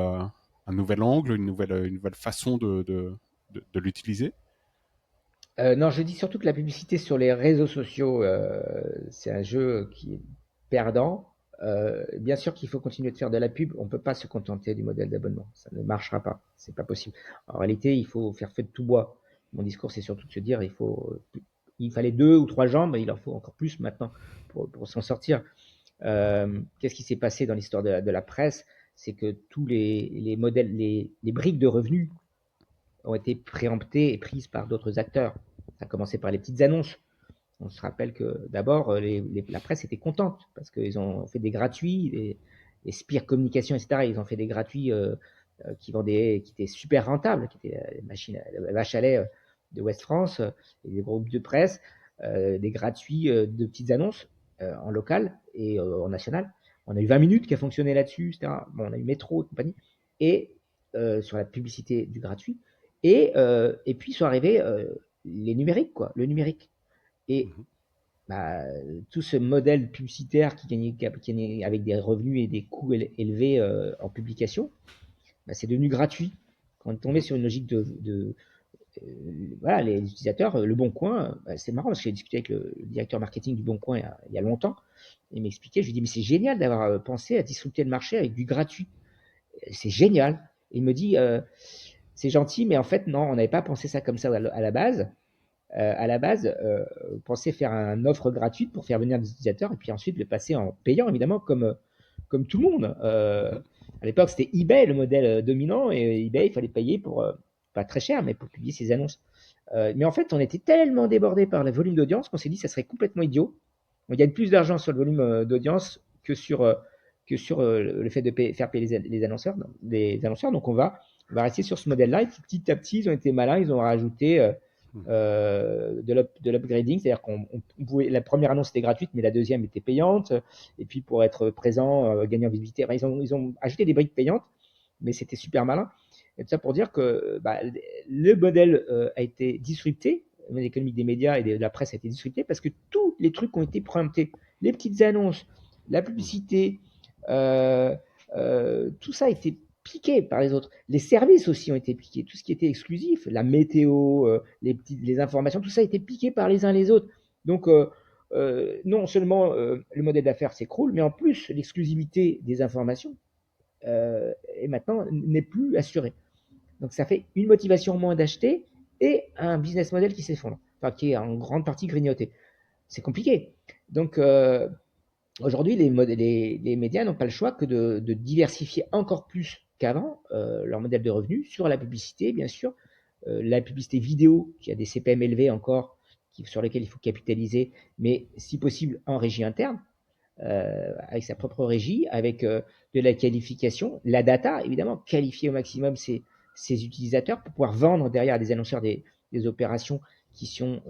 angle, une nouvelle façon de l'utiliser. Non, je dis surtout que la publicité sur les réseaux sociaux, c'est un jeu qui est perdant. Bien sûr qu'il faut continuer de faire de la pub. On ne peut pas se contenter du modèle d'abonnement. Ça ne marchera pas. C'est pas possible. En réalité, il faut faire feu de tout bois. Mon discours, c'est surtout de se dire, il il fallait 2 ou 3 jambes, il en faut encore plus maintenant pour s'en sortir. Qu'est-ce qui s'est passé dans l'histoire de la presse? C'est que tous les modèles, les briques de revenus ont été préemptées et prises par d'autres acteurs. Ça a commencé par les petites annonces. On se rappelle que d'abord, la presse était contente parce qu'ils ont fait des gratuits, les Spire Communication, etc. Ils ont fait des gratuits qui étaient super rentables, qui étaient les machines, la vache à lait de West France, et des groupes de presse, des gratuits de petites annonces en local et en national. On a eu 20 minutes qui a fonctionné là-dessus, etc. Bon, on a eu Métro et compagnie, et sur la publicité du gratuit. Et puis sont arrivés les numériques, quoi, le numérique. Et Mhm. bah, tout ce modèle publicitaire qui gagnait avec des revenus et des coûts élevés en publication, bah, c'est devenu gratuit. Quand on est tombé Mhm. sur une logique voilà, les utilisateurs, Le Bon Coin, bah, c'est marrant parce que j'ai discuté avec le directeur marketing du Bon Coin il y a longtemps. Il m'expliquait, je lui dis, mais c'est génial d'avoir pensé à disrupter le marché avec du gratuit. C'est génial. Et il me dit, c'est gentil, mais en fait, non, on n'avait pas pensé ça comme ça à la base. À la base, on pensait faire une offre gratuite pour faire venir des utilisateurs et puis ensuite le passer en payant, évidemment, comme tout le monde. Mhm. À l'époque, c'était eBay le modèle dominant et eBay, il fallait payer pour, pas très cher, mais pour publier ses annonces. Mais en fait, on était tellement débordé par le volume d'audience qu'on s'est dit que ça serait complètement idiot. On gagne plus d'argent sur le volume d'audience que sur le fait de faire payer les annonceurs. Donc, on va rester sur ce modèle-là. Et puis, petit à petit, ils ont été malins. Ils ont rajouté Mhm. de l'upgrading, c'est-à-dire qu'on pouvait, la première annonce était gratuite, mais la deuxième était payante. Et puis, pour être présent, gagner en visibilité, enfin, ils ont ajouté des briques payantes, mais c'était super malin. Et tout ça pour dire que bah, le modèle a été disrupté, le modèle économique des médias et de la presse a été disrupté parce que tous les trucs ont été préemptés. Les petites annonces, la Mhm. publicité, euh, tout ça a été piqué par les autres. Les services aussi ont été piqués. Tout ce qui était exclusif, la météo, les informations, tout ça a été piqué par les uns les autres. Donc, non seulement le modèle d'affaires s'écroule, mais en plus, l'exclusivité des informations est maintenant n'est plus assurée. Donc ça fait une motivation en moins d'acheter et un business model qui s'effondre, enfin qui est en grande partie grignoté. C'est compliqué. Donc aujourd'hui, les médias n'ont pas le choix que de diversifier encore plus qu'avant leur modèle de revenus sur la publicité, bien sûr, la publicité vidéo qui a des CPM élevés encore, sur lesquels il faut capitaliser, mais si possible en régie interne avec sa propre régie, avec de la qualification, la data, évidemment, qualifier au maximum ses utilisateurs pour pouvoir vendre derrière des annonceurs des opérations qui sont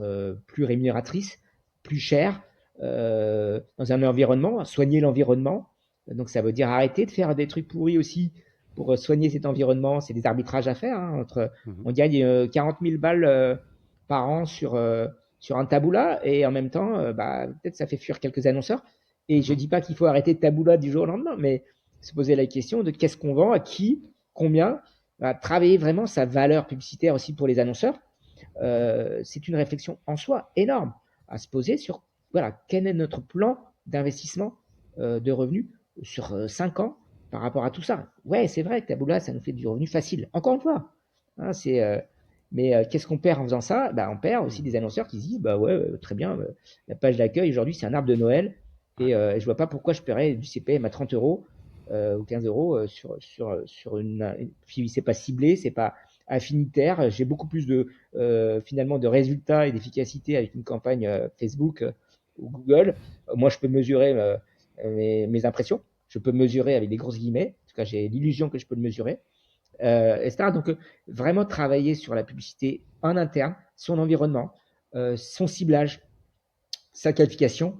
plus rémunératrices, plus chères, dans un environnement, soigner l'environnement. Donc ça veut dire arrêter de faire des trucs pourris aussi pour soigner cet environnement. C'est des arbitrages à faire. Mhm. On gagne 40 000 balles par an sur un taboula et en même temps, bah, peut-être ça fait fuir quelques annonceurs. Et je ne Mhm. dis pas qu'il faut arrêter de taboula du jour au lendemain, mais se poser la question de qu'est-ce qu'on vend, à qui, combien, travailler vraiment sa valeur publicitaire aussi pour les annonceurs. C'est une réflexion en soi énorme à se poser sur voilà, quel est notre plan d'investissement de revenus sur 5 ans par rapport à tout ça. Ouais, c'est vrai que taboula, ça nous fait du revenu facile. Encore une fois, hein, mais qu'est-ce qu'on perd en faisant ça? Bah, on perd aussi Mhm. des annonceurs qui se disent bah ouais, très bien, la page d'accueil aujourd'hui c'est un arbre de Noël Ouais. et je vois pas pourquoi je paierais du CPM à 30 euros ou 15 euros sur une. C'est pas ciblé, c'est pas affinitaire. J'ai beaucoup plus finalement de résultats et d'efficacité avec une campagne Facebook ou Google. Moi, je peux mesurer mes impressions. Je peux mesurer avec des grosses guillemets. En tout cas, j'ai l'illusion que je peux le mesurer, etc. Donc, vraiment travailler sur la publicité en interne, son environnement, son ciblage, sa qualification,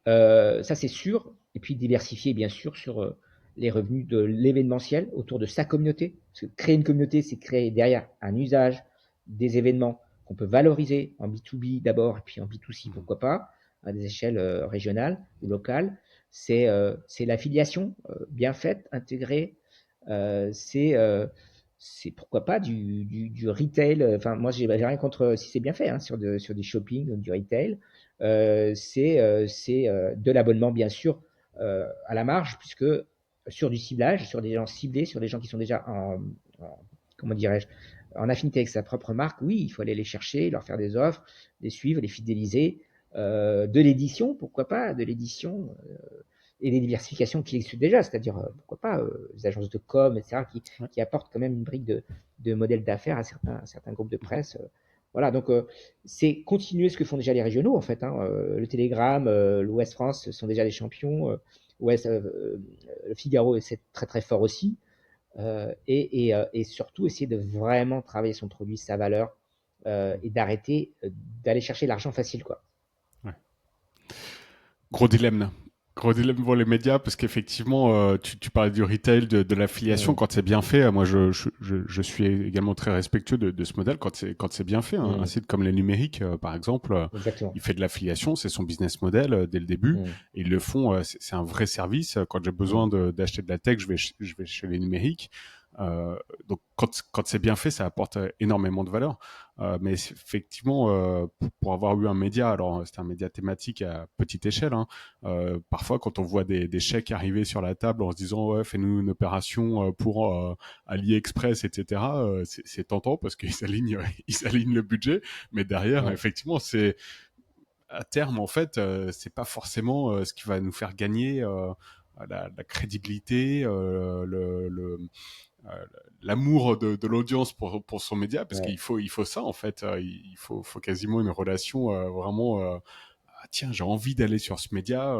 ça c'est sûr. Et puis diversifier bien sûr sur les revenus de l'événementiel autour de sa communauté. Parce que créer une communauté, c'est créer derrière un usage des événements qu'on peut valoriser en B2B d'abord et puis en B2C, Mhm. pourquoi pas, à des échelles régionales ou locales. C'est l'affiliation bien faite, intégrée. C'est pourquoi pas du retail. Enfin, moi, j'ai rien contre si c'est bien fait hein, sur du shopping, du retail. C'est de l'abonnement, bien sûr, à la marge, puisque sur du ciblage, sur des gens ciblés, sur des gens qui sont déjà comment dirais-je, en affinité avec sa propre marque, oui, il faut aller les chercher, leur faire des offres, les suivre, les fidéliser. De l'édition, pourquoi pas, de l'édition et des diversifications qui existent déjà, c'est-à-dire, pourquoi pas, les agences de com, etc., Ouais. qui apportent quand même une brique de modèle d'affaires à certains groupes de Mhm. presse. Voilà, donc c'est continuer ce que font déjà les régionaux, en fait. Hein. Le Télégramme, l'Ouest France sont déjà des champions. Ouest, le Figaro, c'est très très fort aussi. Et surtout essayer de vraiment travailler son produit, sa valeur, et d'arrêter d'aller chercher l'argent facile, quoi. Ouais. Gros dilemme là. Gros dilemme pour les médias parce qu'effectivement, tu parlais du retail, de l'affiliation Mm, quand c'est bien fait. Moi, je suis également très respectueux de ce modèle quand c'est bien fait. Un mm, site comme les numériques, par exemple, exactement. il fait de l'affiliation, c'est son business model dès le début. Mm, Et ils le font, c'est un vrai service. Quand j'ai besoin mm, d'acheter de la tech, je vais chez les numériques. Euh, donc quand c'est bien fait, ça apporte énormément de valeur. Mais effectivement, pour avoir eu un média, alors c'était un média thématique à petite échelle, hein, parfois, quand on voit des chèques arriver sur la table en se disant ouais, fais-nous une opération pour AliExpress, etc. C'est tentant parce qu'ils alignent, ils alignent le budget, mais derrière, mm, effectivement, c'est à terme en fait, c'est pas forcément ce qui va nous faire gagner la crédibilité, euh, l'amour de l'audience pour son média, parce ouais. il faut ça en fait, faut quasiment une relation vraiment. Ah, tiens, j'ai envie d'aller sur ce média.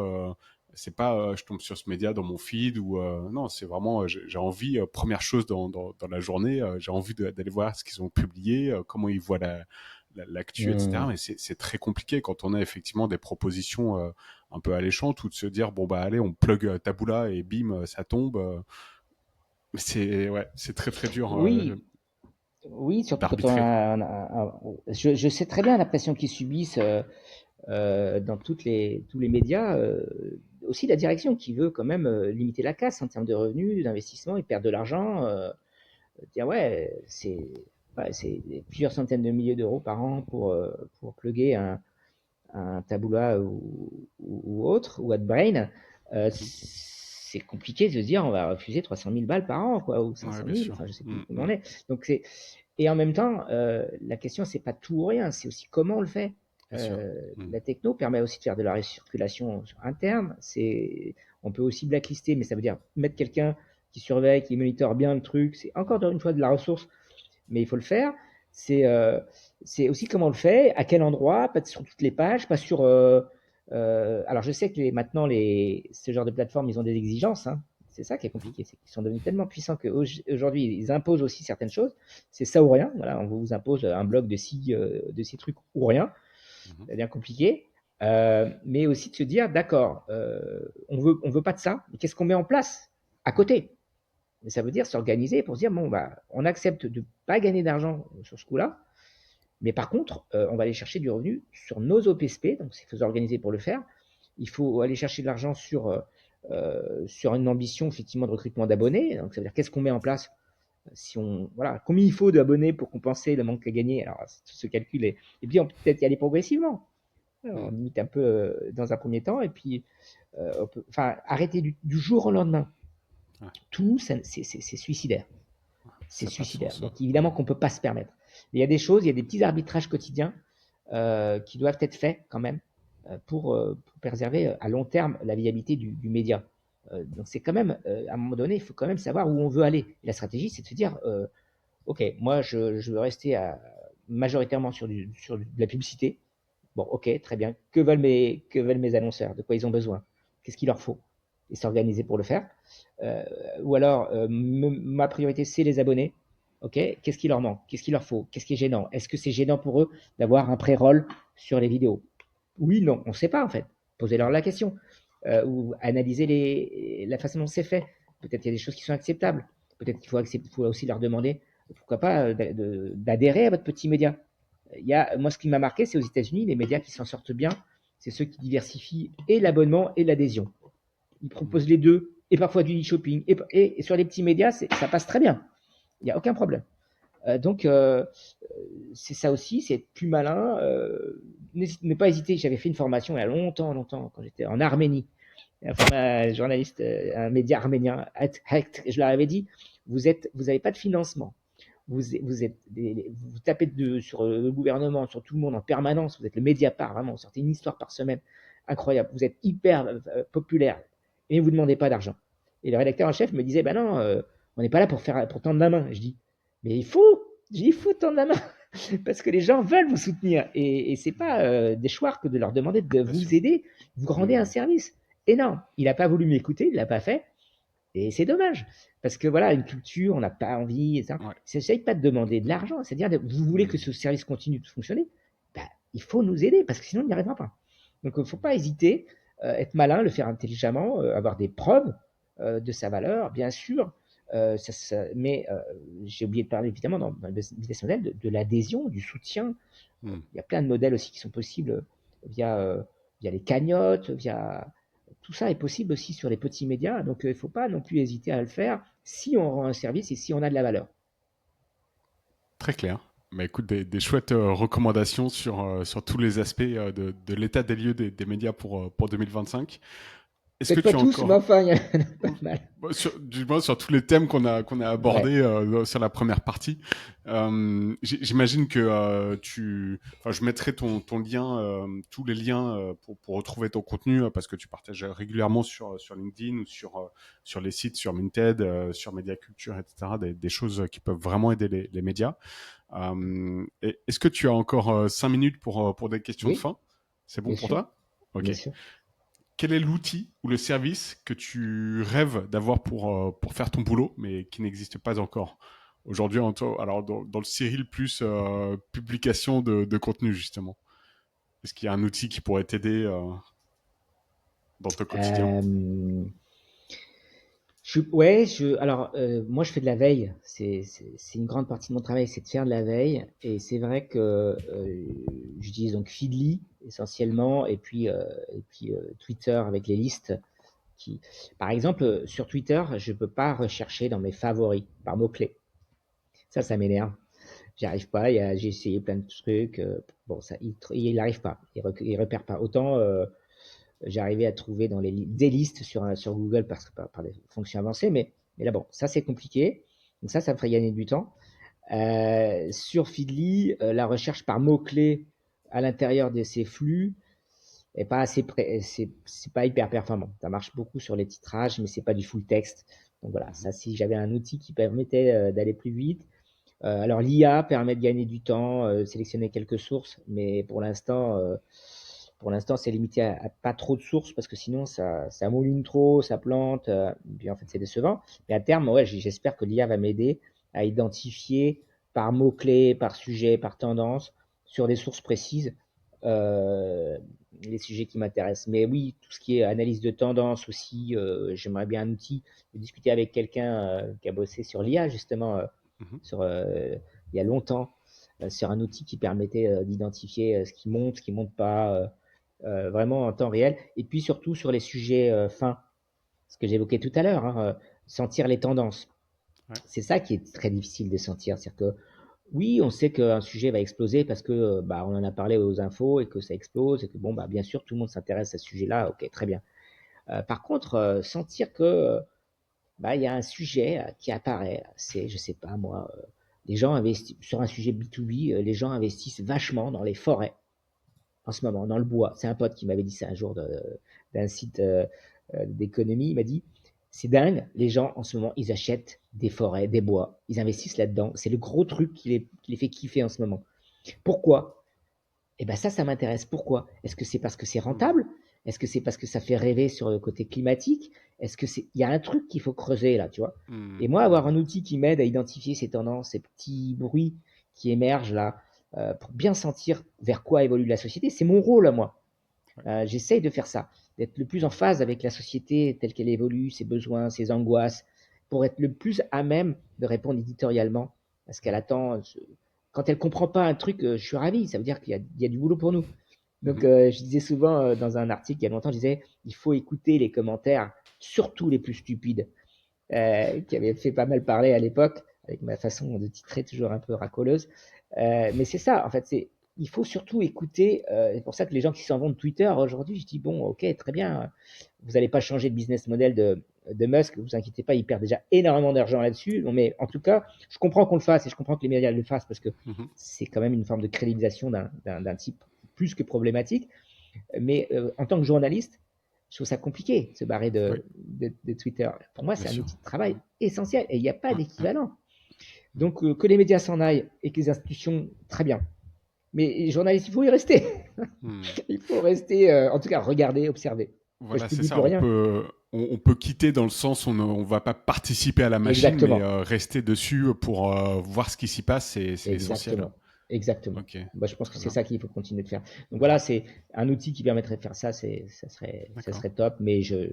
C'est pas je tombe sur ce média dans mon feed ou non, c'est vraiment j'ai envie première chose dans la journée, j'ai envie d'aller voir ce qu'ils ont publié, comment ils voient l'actu, etc. Mm. Mais c'est très compliqué quand on a effectivement des propositions un peu alléchantes ou de se dire bon bah allez on plug Taboola et bim ça tombe. Mais c'est ouais, c'est très très dur Oui, oui, surtout quand on d'arbitrer. a, je sais très bien la pression qu'ils subissent dans tous les médias. Aussi la direction qui veut quand même limiter la casse en termes de revenus, d'investissement, ils perdent de l'argent. Dire ouais, c'est plusieurs centaines de milliers d'euros par an pour plugger un Taboola ou autre, ou AdBrain. Mhm. C'est compliqué de se dire on va refuser 300 000 balles par an, quoi, ou Ouais, 500 bien 000, sûr. enfin je sais plus Mm, combien on mm. est. Donc et en même temps, la question c'est pas tout ou rien, c'est aussi comment on le fait. Bien sûr. Mm. La techno permet aussi de faire de la recirculation interne. On peut aussi blacklister, mais ça veut dire mettre quelqu'un qui surveille, qui monitore bien le truc. C'est encore une fois de la ressource, mais il faut le faire. C'est euh, c'est aussi comment on le fait, à quel endroit, pas sur toutes les pages, pas sur. Alors je sais que maintenant ce genre de plateformes, ils ont des exigences. Hein. C'est ça qui est Mhm. compliqué, c'est qu'ils sont devenus tellement puissants qu'aujourd'hui ils imposent aussi certaines choses. C'est ça ou rien. Voilà, on vous impose un bloc de six trucs ou rien. Mhm. Ça devient compliqué. Mais aussi de se dire, d'accord, on veut pas de ça, mais qu'est-ce qu'on met en place à côté? Mais ça veut dire s'organiser pour se dire, bon, bah, on accepte de ne pas gagner d'argent sur ce coup-là, mais par contre, on va aller chercher du revenu sur nos OPSP, donc il faut s'organiser pour le faire. Il faut aller chercher de l'argent sur une ambition effectivement de recrutement d'abonnés. Donc ça veut dire qu'est-ce qu'on met en place si on voilà combien il faut d'abonnés pour compenser le manque à gagner. Alors tout ce calcul et puis on peut peut-être y aller progressivement. On Mm. limite un peu dans un premier temps et puis enfin arrêter du jour au lendemain. Ouais, Tout c'est suicidaire. C'est ça n'a pas de suicidaire. sens. Donc évidemment qu'on ne peut pas se permettre. Mais il y a des choses, il y a des petits arbitrages quotidiens qui doivent être faits quand même pour préserver à long terme la viabilité du média. Donc c'est quand même, à un moment donné, il faut quand même savoir où on veut aller. Et la stratégie, c'est de se dire, ok, moi je veux rester majoritairement sur de la publicité. Bon, ok, très bien. Que veulent mes annonceurs? De quoi ils ont besoin? Qu'est-ce qu'il leur faut? Et s'organiser pour le faire. Euh, ou alors, ma priorité, c'est les abonnés. Ok, qu'est-ce qui leur manque? Qu'est-ce qu'il leur faut? Qu'est-ce qui est gênant? Est-ce que c'est gênant pour eux d'avoir un pré-roll sur les vidéos? Oui, non, on ne sait pas en fait. Posez-leur la question. Ou analysez la façon dont c'est fait. Peut-être qu'il y a des choses qui sont acceptables. Peut-être faut aussi leur demander, pourquoi pas, d'adhérer à votre petit média. Moi, ce qui m'a marqué, c'est aux États-Unis, les médias qui s'en sortent bien, c'est ceux qui diversifient et l'abonnement et l'adhésion. Ils Mm. proposent les deux, et parfois du e-shopping. Et sur les petits médias, ça passe très bien. Il n'y a aucun problème. Donc, c'est ça aussi, c'est être plus malin. Ne pas hésiter. J'avais fait une formation il y a longtemps, longtemps, quand j'étais en Arménie. Enfin, un journaliste, un média arménien, je leur avais dit, vous n'avez pas de financement. vous tapez sur le gouvernement, sur tout le monde en permanence. Vous êtes le Mediapart, vraiment. Vous sortez une histoire par semaine. Incroyable. Vous êtes hyper populaire. Et vous ne demandez pas d'argent. Et le rédacteur en chef me disait, bah non, on n'est pas là pour tendre la main. Je dis, mais il faut tendre la main. Parce que les gens veulent vous soutenir. Et c'est pas des choix que de leur demander de Bien sûr. vous aider. Vous rendez un service énorme. Il n'a pas voulu m'écouter, il l'a pas fait. Et c'est dommage. Parce que voilà, une culture, on n'a pas envie. Ça. Ouais. Il ne s'agit pas de demander de l'argent. C'est-à-dire, vous voulez que Mm. ce service continue de fonctionner, bah, il faut nous aider parce que sinon, on n'y arrivera pas. Donc, il ne faut pas hésiter, être malin, le faire intelligemment, avoir des preuves de sa valeur, bien sûr. Mais j'ai oublié de parler évidemment dans le business model de l'adhésion, du soutien. Mm. Il y a plein de modèles aussi qui sont possibles via, via les cagnottes, via tout ça est possible aussi sur les petits médias. Donc il ne faut pas non plus hésiter à le faire si on rend un service et si on a de la valeur. Très clair. Bah, écoute, des chouettes recommandations sur tous les aspects de l'état des lieux des médias pour 2025. Est-ce que Peut-être pas tu as tous, mais encore, enfin, il y en a pas mal. du moins sur tous les thèmes qu'on a Ouais, abordés sur la première partie, j'imagine que enfin, je mettrai ton lien, tous les liens pour retrouver ton contenu parce que tu partages régulièrement sur LinkedIn ou sur les sites, sur Minted, sur Mediaculture, etc. Des choses qui peuvent vraiment aider les médias. Est-ce que tu as encore 5 minutes pour des questions de oui, fin? C'est bon bien pour sûr, toi? Ok. bien sûr. Quel est l'outil ou le service que tu rêves d'avoir pour faire ton boulot, mais qui n'existe pas encore aujourd'hui? Alors, dans le Cyril plus publication de contenu, justement. Est-ce qu'il y a un outil qui pourrait t'aider dans ton quotidien? Euh, ouais, alors moi je fais de la veille. C'est une grande partie de mon travail, c'est de faire de la veille. Et c'est vrai que j'utilise donc Feedly essentiellement, et puis Twitter avec les listes. Qui, par exemple, sur Twitter, je ne peux pas rechercher dans mes favoris par mots-clés. Ça m'énerve. J'y arrive pas. J'ai essayé plein de trucs. Bon, ça, il arrive pas. Il repère pas. Autant j'ai arrivé à trouver dans des listes sur Google parce que par des fonctions avancées, mais là, bon, ça c'est compliqué. Donc ça me ferait gagner du temps. Sur Feedly, la recherche par mots-clés à l'intérieur de ces flux est pas assez c'est pas hyper performant. Ça marche beaucoup sur les titrages, mais c'est pas du full texte. Donc voilà, Mhm. ça, si j'avais un outil qui permettait d'aller plus vite. Alors l'IA permet de gagner du temps, sélectionner quelques sources, mais pour l'instant, c'est limité à pas trop de sources parce que sinon ça mouline trop, ça plante, puis en fait c'est décevant. Mais à terme, ouais, j'espère que l'IA va m'aider à identifier par mots-clés, par sujet, par tendance, sur des sources précises, euh, les sujets qui m'intéressent. Mais oui, tout ce qui est analyse de tendance aussi, j'aimerais bien un outil. De discuter avec quelqu'un qui a bossé sur l'IA justement Mhm. sur, il y a longtemps, sur un outil qui permettait d'identifier ce qui monte pas, vraiment en temps réel. Et puis surtout sur les sujets fins, ce que j'évoquais tout à l'heure, hein, sentir les tendances. Ouais. C'est ça qui est très difficile de sentir. C'est-à-dire que oui, on sait qu'un sujet va exploser parce que bah, on en a parlé aux infos et que ça explose et que bon, bah, bien sûr, tout le monde s'intéresse à ce sujet-là. Ok, très bien. Par contre, sentir que bah, il y a un sujet qui apparaît, c'est, je sais pas moi, les gens investissent sur un sujet B2B, les gens investissent vachement dans les forêts en ce moment, dans le bois. C'est un pote qui m'avait dit ça un jour d'un site d'économie. Il m'a dit, c'est dingue, les gens en ce moment, ils achètent des forêts, des bois, ils investissent là-dedans. C'est le gros truc qui les fait kiffer en ce moment. Pourquoi? Eh ben ça m'intéresse. Pourquoi? Est-ce que c'est parce que c'est Mhm. rentable? Est-ce que c'est parce que ça fait rêver sur le côté climatique? Est-ce que il y a un truc qu'il faut creuser là, tu vois? Et Mhm. moi, avoir Mhm. un outil qui m'aide à identifier ces tendances, ces petits bruits qui émergent là, pour bien sentir vers quoi évolue la société, c'est mon rôle à moi. Ouais. J'essaye de faire ça, d'être le plus en phase avec la société telle qu'elle évolue, ses besoins, ses angoisses, pour être le plus à même de répondre éditorialement à ce qu'elle attend. Quand elle comprend pas un truc, je suis ravi, ça veut dire qu'il y a du boulot pour nous. Donc, Mhm. je disais souvent dans un article il y a longtemps, je disais, il faut écouter les commentaires, surtout les plus stupides, qui avaient fait pas mal parler à l'époque, avec ma façon de titrer toujours un peu racoleuse. Mais c'est ça, en fait, c'est il faut surtout écouter. C'est pour ça que les gens qui s'en vont de Twitter aujourd'hui, je dis bon, ok, très bien, vous n'allez pas changer de business model de Musk, vous inquiétez pas, il perd déjà énormément d'argent là-dessus. Mais en tout cas, je comprends qu'on le fasse et je comprends que les médias le fassent parce que Mhm. c'est quand même une forme de crédibilisation d'un type plus que problématique. Mais en tant que journaliste, je trouve ça compliqué de se barrer Oui, de Twitter. Pour moi, bien c'est un sûr. outil de travail essentiel et il n'y a pas Ouais, ouais. d'équivalent. Donc, que les médias s'en aillent et que les institutions, très bien. Mais les journalistes, il faut y rester. Hmm. Il faut rester, en tout cas, regarder, observer. Moi, je Voilà, c'est publie ça. plus rien. On peut quitter dans le sens où on va pas participer à la machine, mais Exactement. rester dessus pour voir ce qui s'y passe, c'est essentiel. Exactement. Exactement. Ok, Moi, je pense que très c'est bien. ça qu'il faut continuer de faire. Donc voilà, c'est un outil qui permettrait de faire ça, ça D'accord. serait top, mais je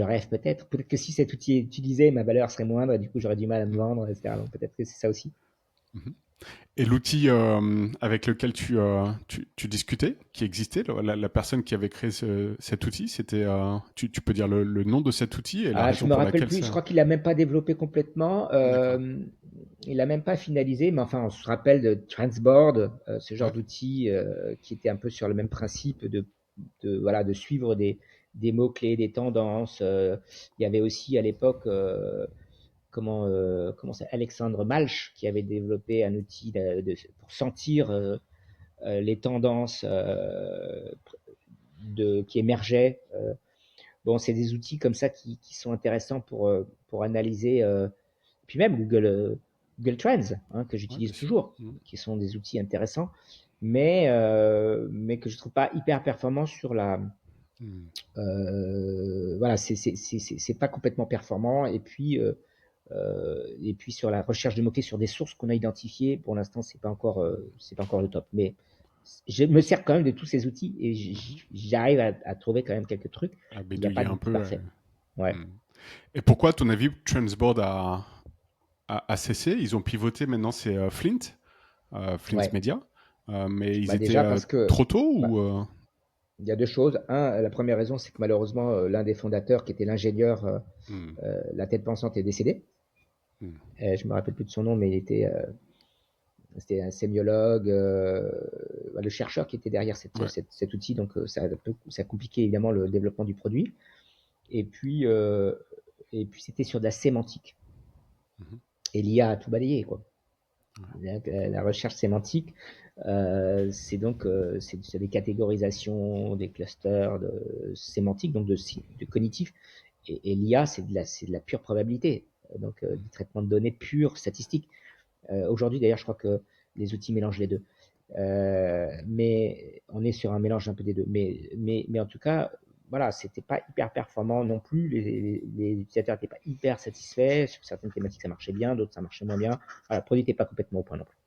rêve peut-être. Peut-être que si cet outil est utilisé, ma valeur serait moindre et du coup, j'aurais du mal à me Mm. vendre, etc. Donc peut-être que c'est ça aussi. Mhm. Et l'outil avec lequel tu discutais, qui existait, la personne qui avait créé cet outil, c'était, tu peux dire le nom de cet outil et la Ah, je raison me pour rappelle laquelle plus, je ça. crois qu'il a même pas développé complètement. D'accord. Il a même pas finalisé, mais enfin, on se rappelle de Transboard, ce genre Ouais. d'outil qui était un peu sur le même principe voilà, de suivre des mots-clés, des tendances. Il y avait aussi à l'époque, comment c'est, Alexandre Malch qui avait développé un outil pour sentir les tendances qui émergeaient. Bon, c'est des outils comme ça qui sont intéressants pour analyser. Puis même Google Trends, hein, que Ouais, bien j'utilise sûr. toujours, Mm. qui sont des outils intéressants, mais que je trouve pas hyper performants sur la. Mm. Voilà, c'est pas complètement performant. Et puis sur la recherche de mots-clés sur des sources qu'on a identifiées, pour l'instant, c'est pas encore le top. Mais je me sers quand même de tous ces outils et Mhm. j'arrive à trouver quand même quelques trucs. À Il n'y a pas bidouiller un d'outil peu. parfait. Ouais. Mm. Et pourquoi, à ton avis, Transboard a cessé? Ils ont pivoté, maintenant c'est Flint, Flint Ouais. Media. Mais ils Bah étaient déjà parce que trop tôt bah, ou il y a deux choses. Un, la première raison, c'est que malheureusement, l'un des fondateurs, qui était l'ingénieur, Hmm, la tête pensante, est décédé. hmm. Je me rappelle plus de son nom, mais c'était un sémiologue, le chercheur qui était derrière Ouais. cet outil. Donc ça a compliqué évidemment le développement du produit. Et puis, euh, et puis c'était sur de la sémantique. Mhm. Et l'IA a tout balayé, quoi. Ouais. La recherche sémantique, c'est des catégorisations, des clusters sémantiques, donc de cognitifs. Et l'IA, c'est de la pure probabilité, donc du traitement de données pure, statistique. Aujourd'hui, d'ailleurs, je crois que les outils mélangent les deux. Mais on est sur un mélange un peu des deux. Mais en tout cas, voilà, c'était pas hyper performant non plus. Les utilisateurs n'étaient pas hyper satisfaits. Sur certaines thématiques, ça marchait bien, d'autres, ça marchait moins bien. Voilà, le produit n'était pas complètement au point non plus.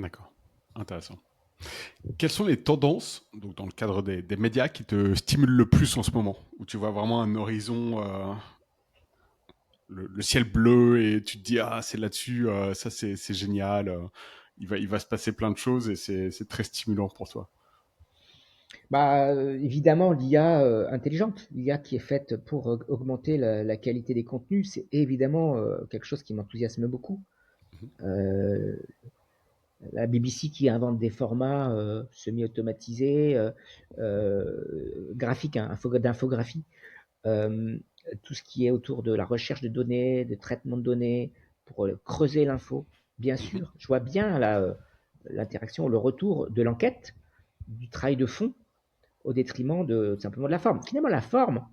D'accord. Intéressant. Quelles sont les tendances, donc dans le cadre des médias, qui te stimulent le plus en ce moment? Où tu vois vraiment un horizon, le ciel bleu, et tu te dis, ah, c'est là-dessus, ça c'est génial, il va se passer plein de choses et c'est très stimulant pour toi. Bah, évidemment, l'IA intelligente, l'IA qui est faite pour augmenter la qualité des contenus, c'est évidemment quelque chose qui m'enthousiasme beaucoup. Mhm. Euh, la BBC qui invente des formats semi-automatisés, graphiques, hein, d'infographie, euh, tout ce qui est autour de la recherche de données, de traitement de données, pour creuser l'info. Bien Mhm. sûr, je vois bien l'interaction, le retour de l'enquête, du travail de fond, au détriment de simplement de la forme. Finalement, la forme,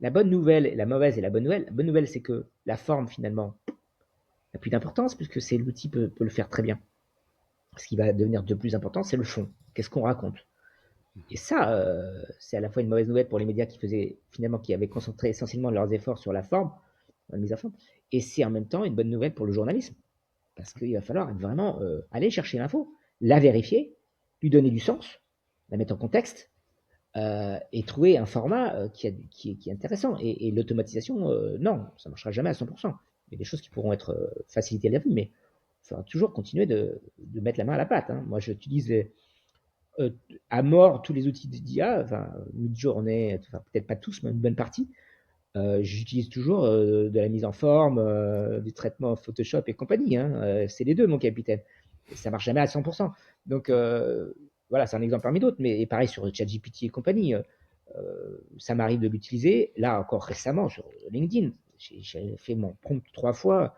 la bonne nouvelle, la mauvaise et la bonne nouvelle. La bonne nouvelle, c'est que la forme, finalement, n'a plus d'importance puisque l'outil peut le faire très bien. Ce qui va devenir de plus important, c'est le fond. Qu'est-ce qu'on raconte? Et ça, c'est à la fois une mauvaise nouvelle pour les médias qui avaient concentré essentiellement leurs efforts sur la forme, la mise à forme, et c'est en même temps une bonne nouvelle pour le journalisme, parce qu'il va falloir vraiment aller chercher l'info, la vérifier, lui donner du sens, la mettre en contexte, et trouver un format qui est intéressant. Et l'automatisation, non, ça ne marchera jamais à 100%. Il y a des choses qui pourront être facilitées à la vie, mais il faudra toujours continuer de mettre la main à la pâte, hein. Moi, j'utilise euh, à mort tous les outils d'IA, enfin, mid-journée, enfin, peut-être pas tous, mais une bonne partie. J'utilise toujours de la mise en forme, du traitement Photoshop et compagnie, hein. C'est les deux, mon capitaine. Et ça marche jamais à 100%. Donc, voilà, c'est un exemple parmi d'autres, mais et pareil sur ChatGPT et compagnie. Ça m'arrive de l'utiliser. Là, encore récemment, sur LinkedIn, j'ai fait mon prompt 3 fois.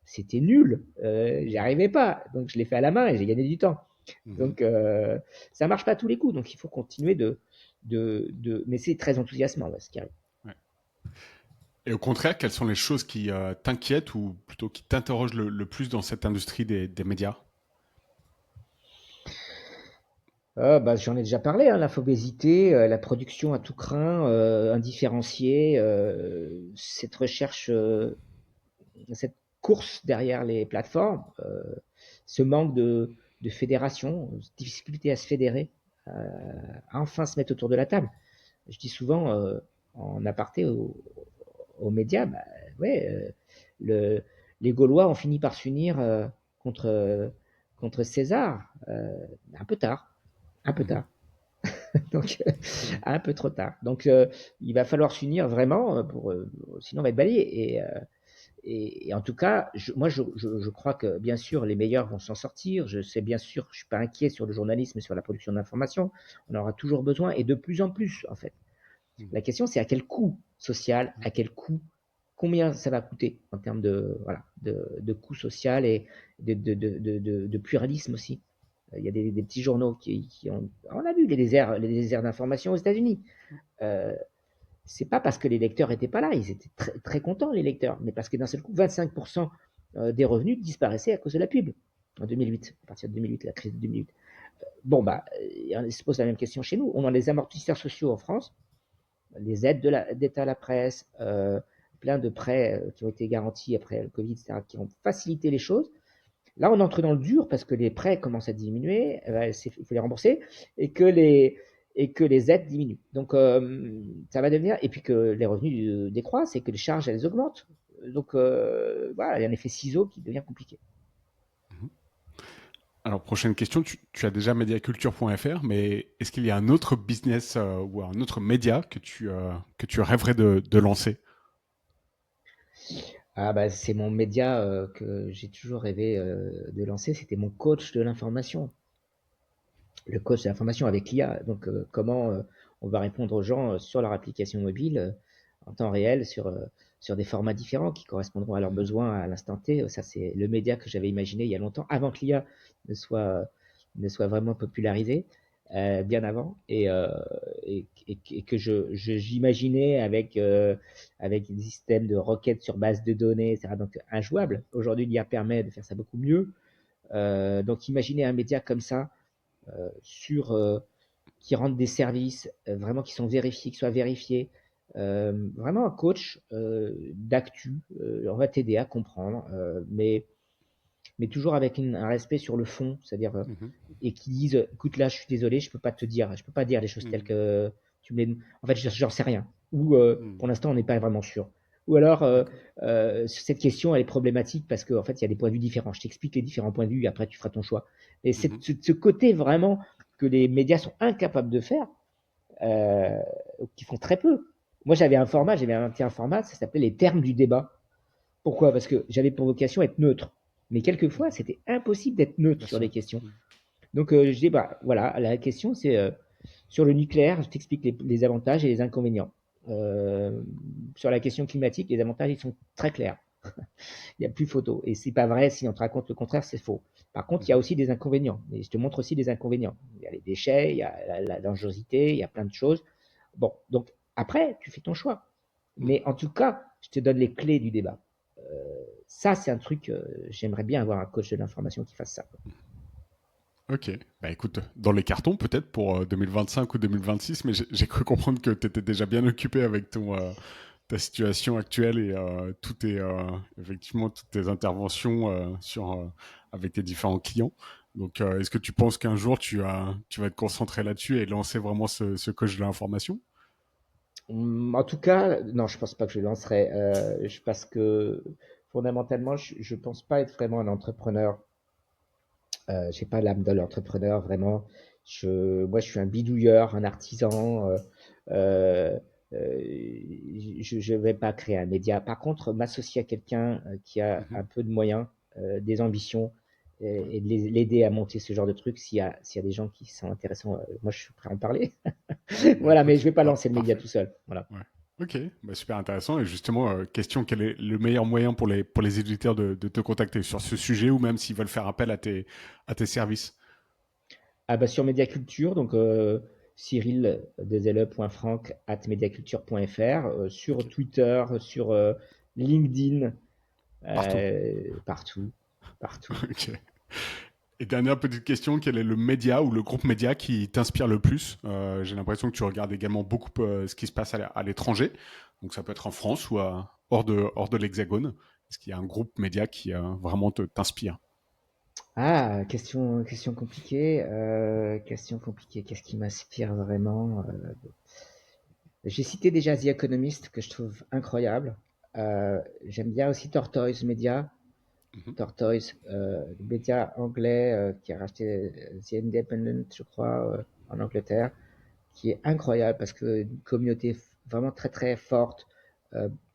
C'était nul. J'y arrivais pas. Donc, je l'ai fait à la main et j'ai gagné du temps. Mhm. Donc, ça marche pas à tous les coups. Donc, il faut continuer mais c'est très enthousiasmant, là, ce qui arrive. Ouais. Et au contraire, quelles sont les choses qui t'inquiètent ou plutôt qui t'interrogent le plus dans cette industrie des médias? Bah, j'en ai déjà parlé, hein, l'infobésité, la production à tout crin, indifférenciée, cette recherche, cette course derrière les plateformes, ce manque de fédération, difficulté à se fédérer, à enfin se mettre autour de la table. Je dis souvent en aparté aux médias, bah, ouais, le, les Gaulois ont fini par s'unir contre, contre César, un peu tard, un peu Mhm. tard. Donc, un peu trop tard. Donc, il va falloir s'unir vraiment sinon on va être balayé. Et en tout cas, moi, je crois que bien sûr, les meilleurs vont s'en sortir. Je sais bien sûr, je suis pas inquiet sur le journalisme et sur la production d'informations. On en aura toujours besoin et de plus en plus, en fait. Mhm. La question, c'est à quel coût social, à quel coût, combien ça va coûter en termes de, voilà, de coût social et de pluralisme aussi. Il y a des petits journaux qui ont. On a vu les déserts d'information aux États-Unis. Euh, c'est pas parce que les lecteurs étaient pas là, ils étaient très, très contents, les lecteurs, mais parce que d'un seul coup, 25% des revenus disparaissaient à cause de la pub en 2008, à partir de 2008, la crise de 2008. Bon, bah, il se pose la même question chez nous. On a les amortisseurs sociaux en France, les aides d'État à la presse, plein de prêts qui ont été garantis après le Covid, etc., qui ont facilité les choses. Là, on entre dans le dur parce que les prêts commencent à diminuer, il faut les rembourser, et que les aides diminuent. Donc, ça va devenir, et puis que les revenus décroissent et que les charges, elles augmentent. Donc, voilà, il y a un effet ciseau qui devient compliqué. Mhm. Alors, prochaine question, tu as déjà mediaculture.fr, mais est-ce qu'il y a un autre business ou un autre média que tu rêverais de lancer? Ah, bah, c'est mon média que j'ai toujours rêvé de lancer, c'était mon coach de l'information. Le coach de l'information avec l'IA. Donc, comment on va répondre aux gens sur leur application mobile en temps réel sur des formats différents qui correspondront à leurs Mhm. besoins à l'instant T. Ça, c'est le média que j'avais imaginé il y a longtemps, avant que l'IA ne soit vraiment popularisée, bien avant, et que j'imaginais avec des systèmes de requêtes sur base de données, etc. Donc, injouable. Aujourd'hui, l'IA permet de faire ça beaucoup mieux. Donc, imaginez un média comme ça qui rendent des services vraiment qui sont vérifiés, qui soient vérifiés. Vraiment un coach d'actu, on va t'aider à comprendre, mais toujours avec un respect sur le fond, c'est-à-dire Mhm. et qui disent, écoute là, je suis désolé, je peux pas dire les choses telles Mhm. que tu me les. En fait, j'en sais rien. Ou pour Mhm. l'instant, on n'est pas vraiment sûr. Ou alors, D'accord. cette question, elle est problématique parce qu'en fait, il y a des points de vue différents. Je t'explique les différents points de vue et après, tu feras ton choix. Et c'est Mhm. ce côté vraiment que les médias sont incapables de faire, euh, qui font très peu. Moi, j'avais inventé un format, ça s'appelait les termes du débat. Pourquoi? Parce que j'avais pour vocation d'être neutre. Mais quelquefois, Mhm. c'était impossible d'être neutre Bien sur sûr. les questions. Mhm. Donc, je dis, bah, voilà, la question, c'est sur le nucléaire, je t'explique les avantages et les inconvénients. Euh, sur la question climatique, les avantages, ils sont très clairs. Il n'y a plus photo. Et c'est pas vrai, si on te raconte le contraire, c'est faux. Par contre, il y a Mhm. aussi des inconvénients. Et je te montre aussi des inconvénients. Il y a les déchets, il y a la dangerosité, il y a plein de choses. Bon, donc après, tu fais ton choix. Mhm. Mais en tout cas, je te donne les clés du débat. Ça, c'est un truc, j'aimerais bien avoir un coach de l'information qui fasse ça. Ok, bah écoute, dans les cartons peut-être pour 2025 ou 2026, mais j'ai cru comprendre que tu étais déjà bien occupé avec ta situation actuelle et effectivement toutes tes interventions avec tes différents clients. Donc, est-ce que tu penses qu'un jour tu vas te concentrer là-dessus et lancer vraiment ce coach de l'information? En tout cas, non, je pense pas que je le lancerai. Parce que fondamentalement, je pense pas être vraiment un entrepreneur. J'ai pas l'âme de l'entrepreneur vraiment. Moi, je suis un bidouilleur, un artisan. Euh, je vais pas créer un média. Par contre, m'associer à quelqu'un qui a un Mhm. peu de moyens, des ambitions et de l'aider à monter ce genre de truc. S'il y a des gens qui sont intéressants, moi je suis prêt à en parler. Bah Voilà, mais écoute, je vais pas lancer le média parfait. tout seul. Voilà. Ouais. Ok, bah, super intéressant. Et justement, question, quel est le meilleur moyen pour les éditeurs de te contacter sur ce sujet ou même s'ils veulent faire appel à tes services? Ah bah sur Médiaculture, donc Cyril @mediaculture.fr, Ok, sur Twitter, sur LinkedIn, partout. partout, partout. Ok. Et dernière petite question, quel est le média ou le groupe média qui t'inspire le plus? J'ai l'impression que tu regardes également beaucoup ce qui se passe à l'étranger. Donc ça peut être en France ou hors de l'Hexagone. Est-ce qu'il y a un groupe média qui vraiment t'inspire? Ah, question compliquée. Question compliquée. Qu'est-ce qui m'inspire vraiment? J'ai cité déjà The Economist, que je trouve incroyable. J'aime bien aussi Tortoise Media. Mhm. Tortoise, le média anglais qui a racheté The Independent, je crois, en Angleterre, qui est incroyable parce que une communauté vraiment très très forte,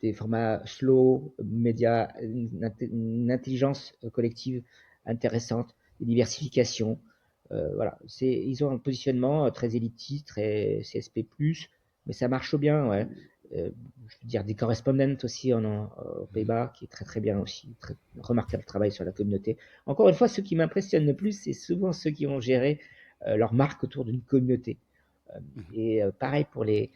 des formats slow, médias, une intelligence collective intéressante, une diversification. Voilà, ils ont un positionnement très élitiste, très CSP+, mais ça marche bien, ouais. Je veux dire, des correspondents aussi aux Mhm. Pays-Bas, qui est très très bien aussi, très remarquable travail sur la communauté. Encore une fois, ceux qui m'impressionnent le plus, c'est souvent ceux qui ont géré leur marque autour d'une communauté. Euh, Mhm. et pareil pour les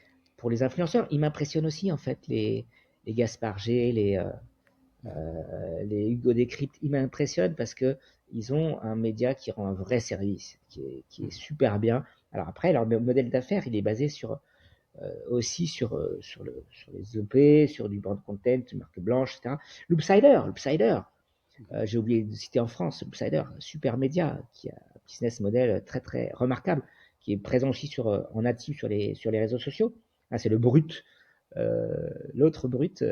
influenceurs, ils m'impressionnent aussi en fait les Gaspard G, les Hugo Décrypte, ils m'impressionnent parce que ils ont un média qui rend un vrai service, qui est Mhm. super bien. Alors après, leur modèle d'affaires, il est basé aussi sur les EP, sur du brand content, une marque blanche, etc. Loopsider, Mhm. j'ai oublié de citer en France, Loopsider, super média, qui a un business model très très remarquable, qui est présent aussi en natif sur les réseaux sociaux. Ah, c'est le Brut, l'autre Brut,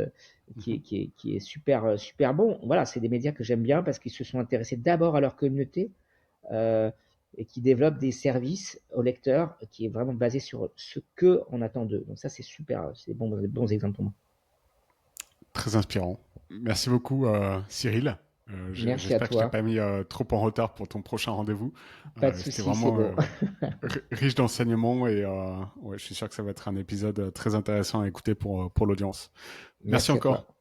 Mhm. qui est super, super bon. Voilà, c'est des médias que j'aime bien parce qu'ils se sont intéressés d'abord à leur communauté euh, et qui développent des services aux lecteurs qui est vraiment basé sur ce que on attend d'eux. Donc ça, c'est super, c'est des bons exemples pour moi. Très inspirant. Merci beaucoup, Cyril. Merci à J'espère que je t'ai toi. pas mis trop en retard pour ton prochain rendez-vous. Pas de C'était souci, c'est vraiment bon. riche d'enseignements et ouais, je suis sûr que ça va être un épisode très intéressant à écouter pour l'audience. Merci Merci à toi. encore.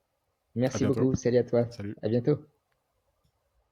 À Merci bientôt. beaucoup. Salut à toi. Salut. À bientôt.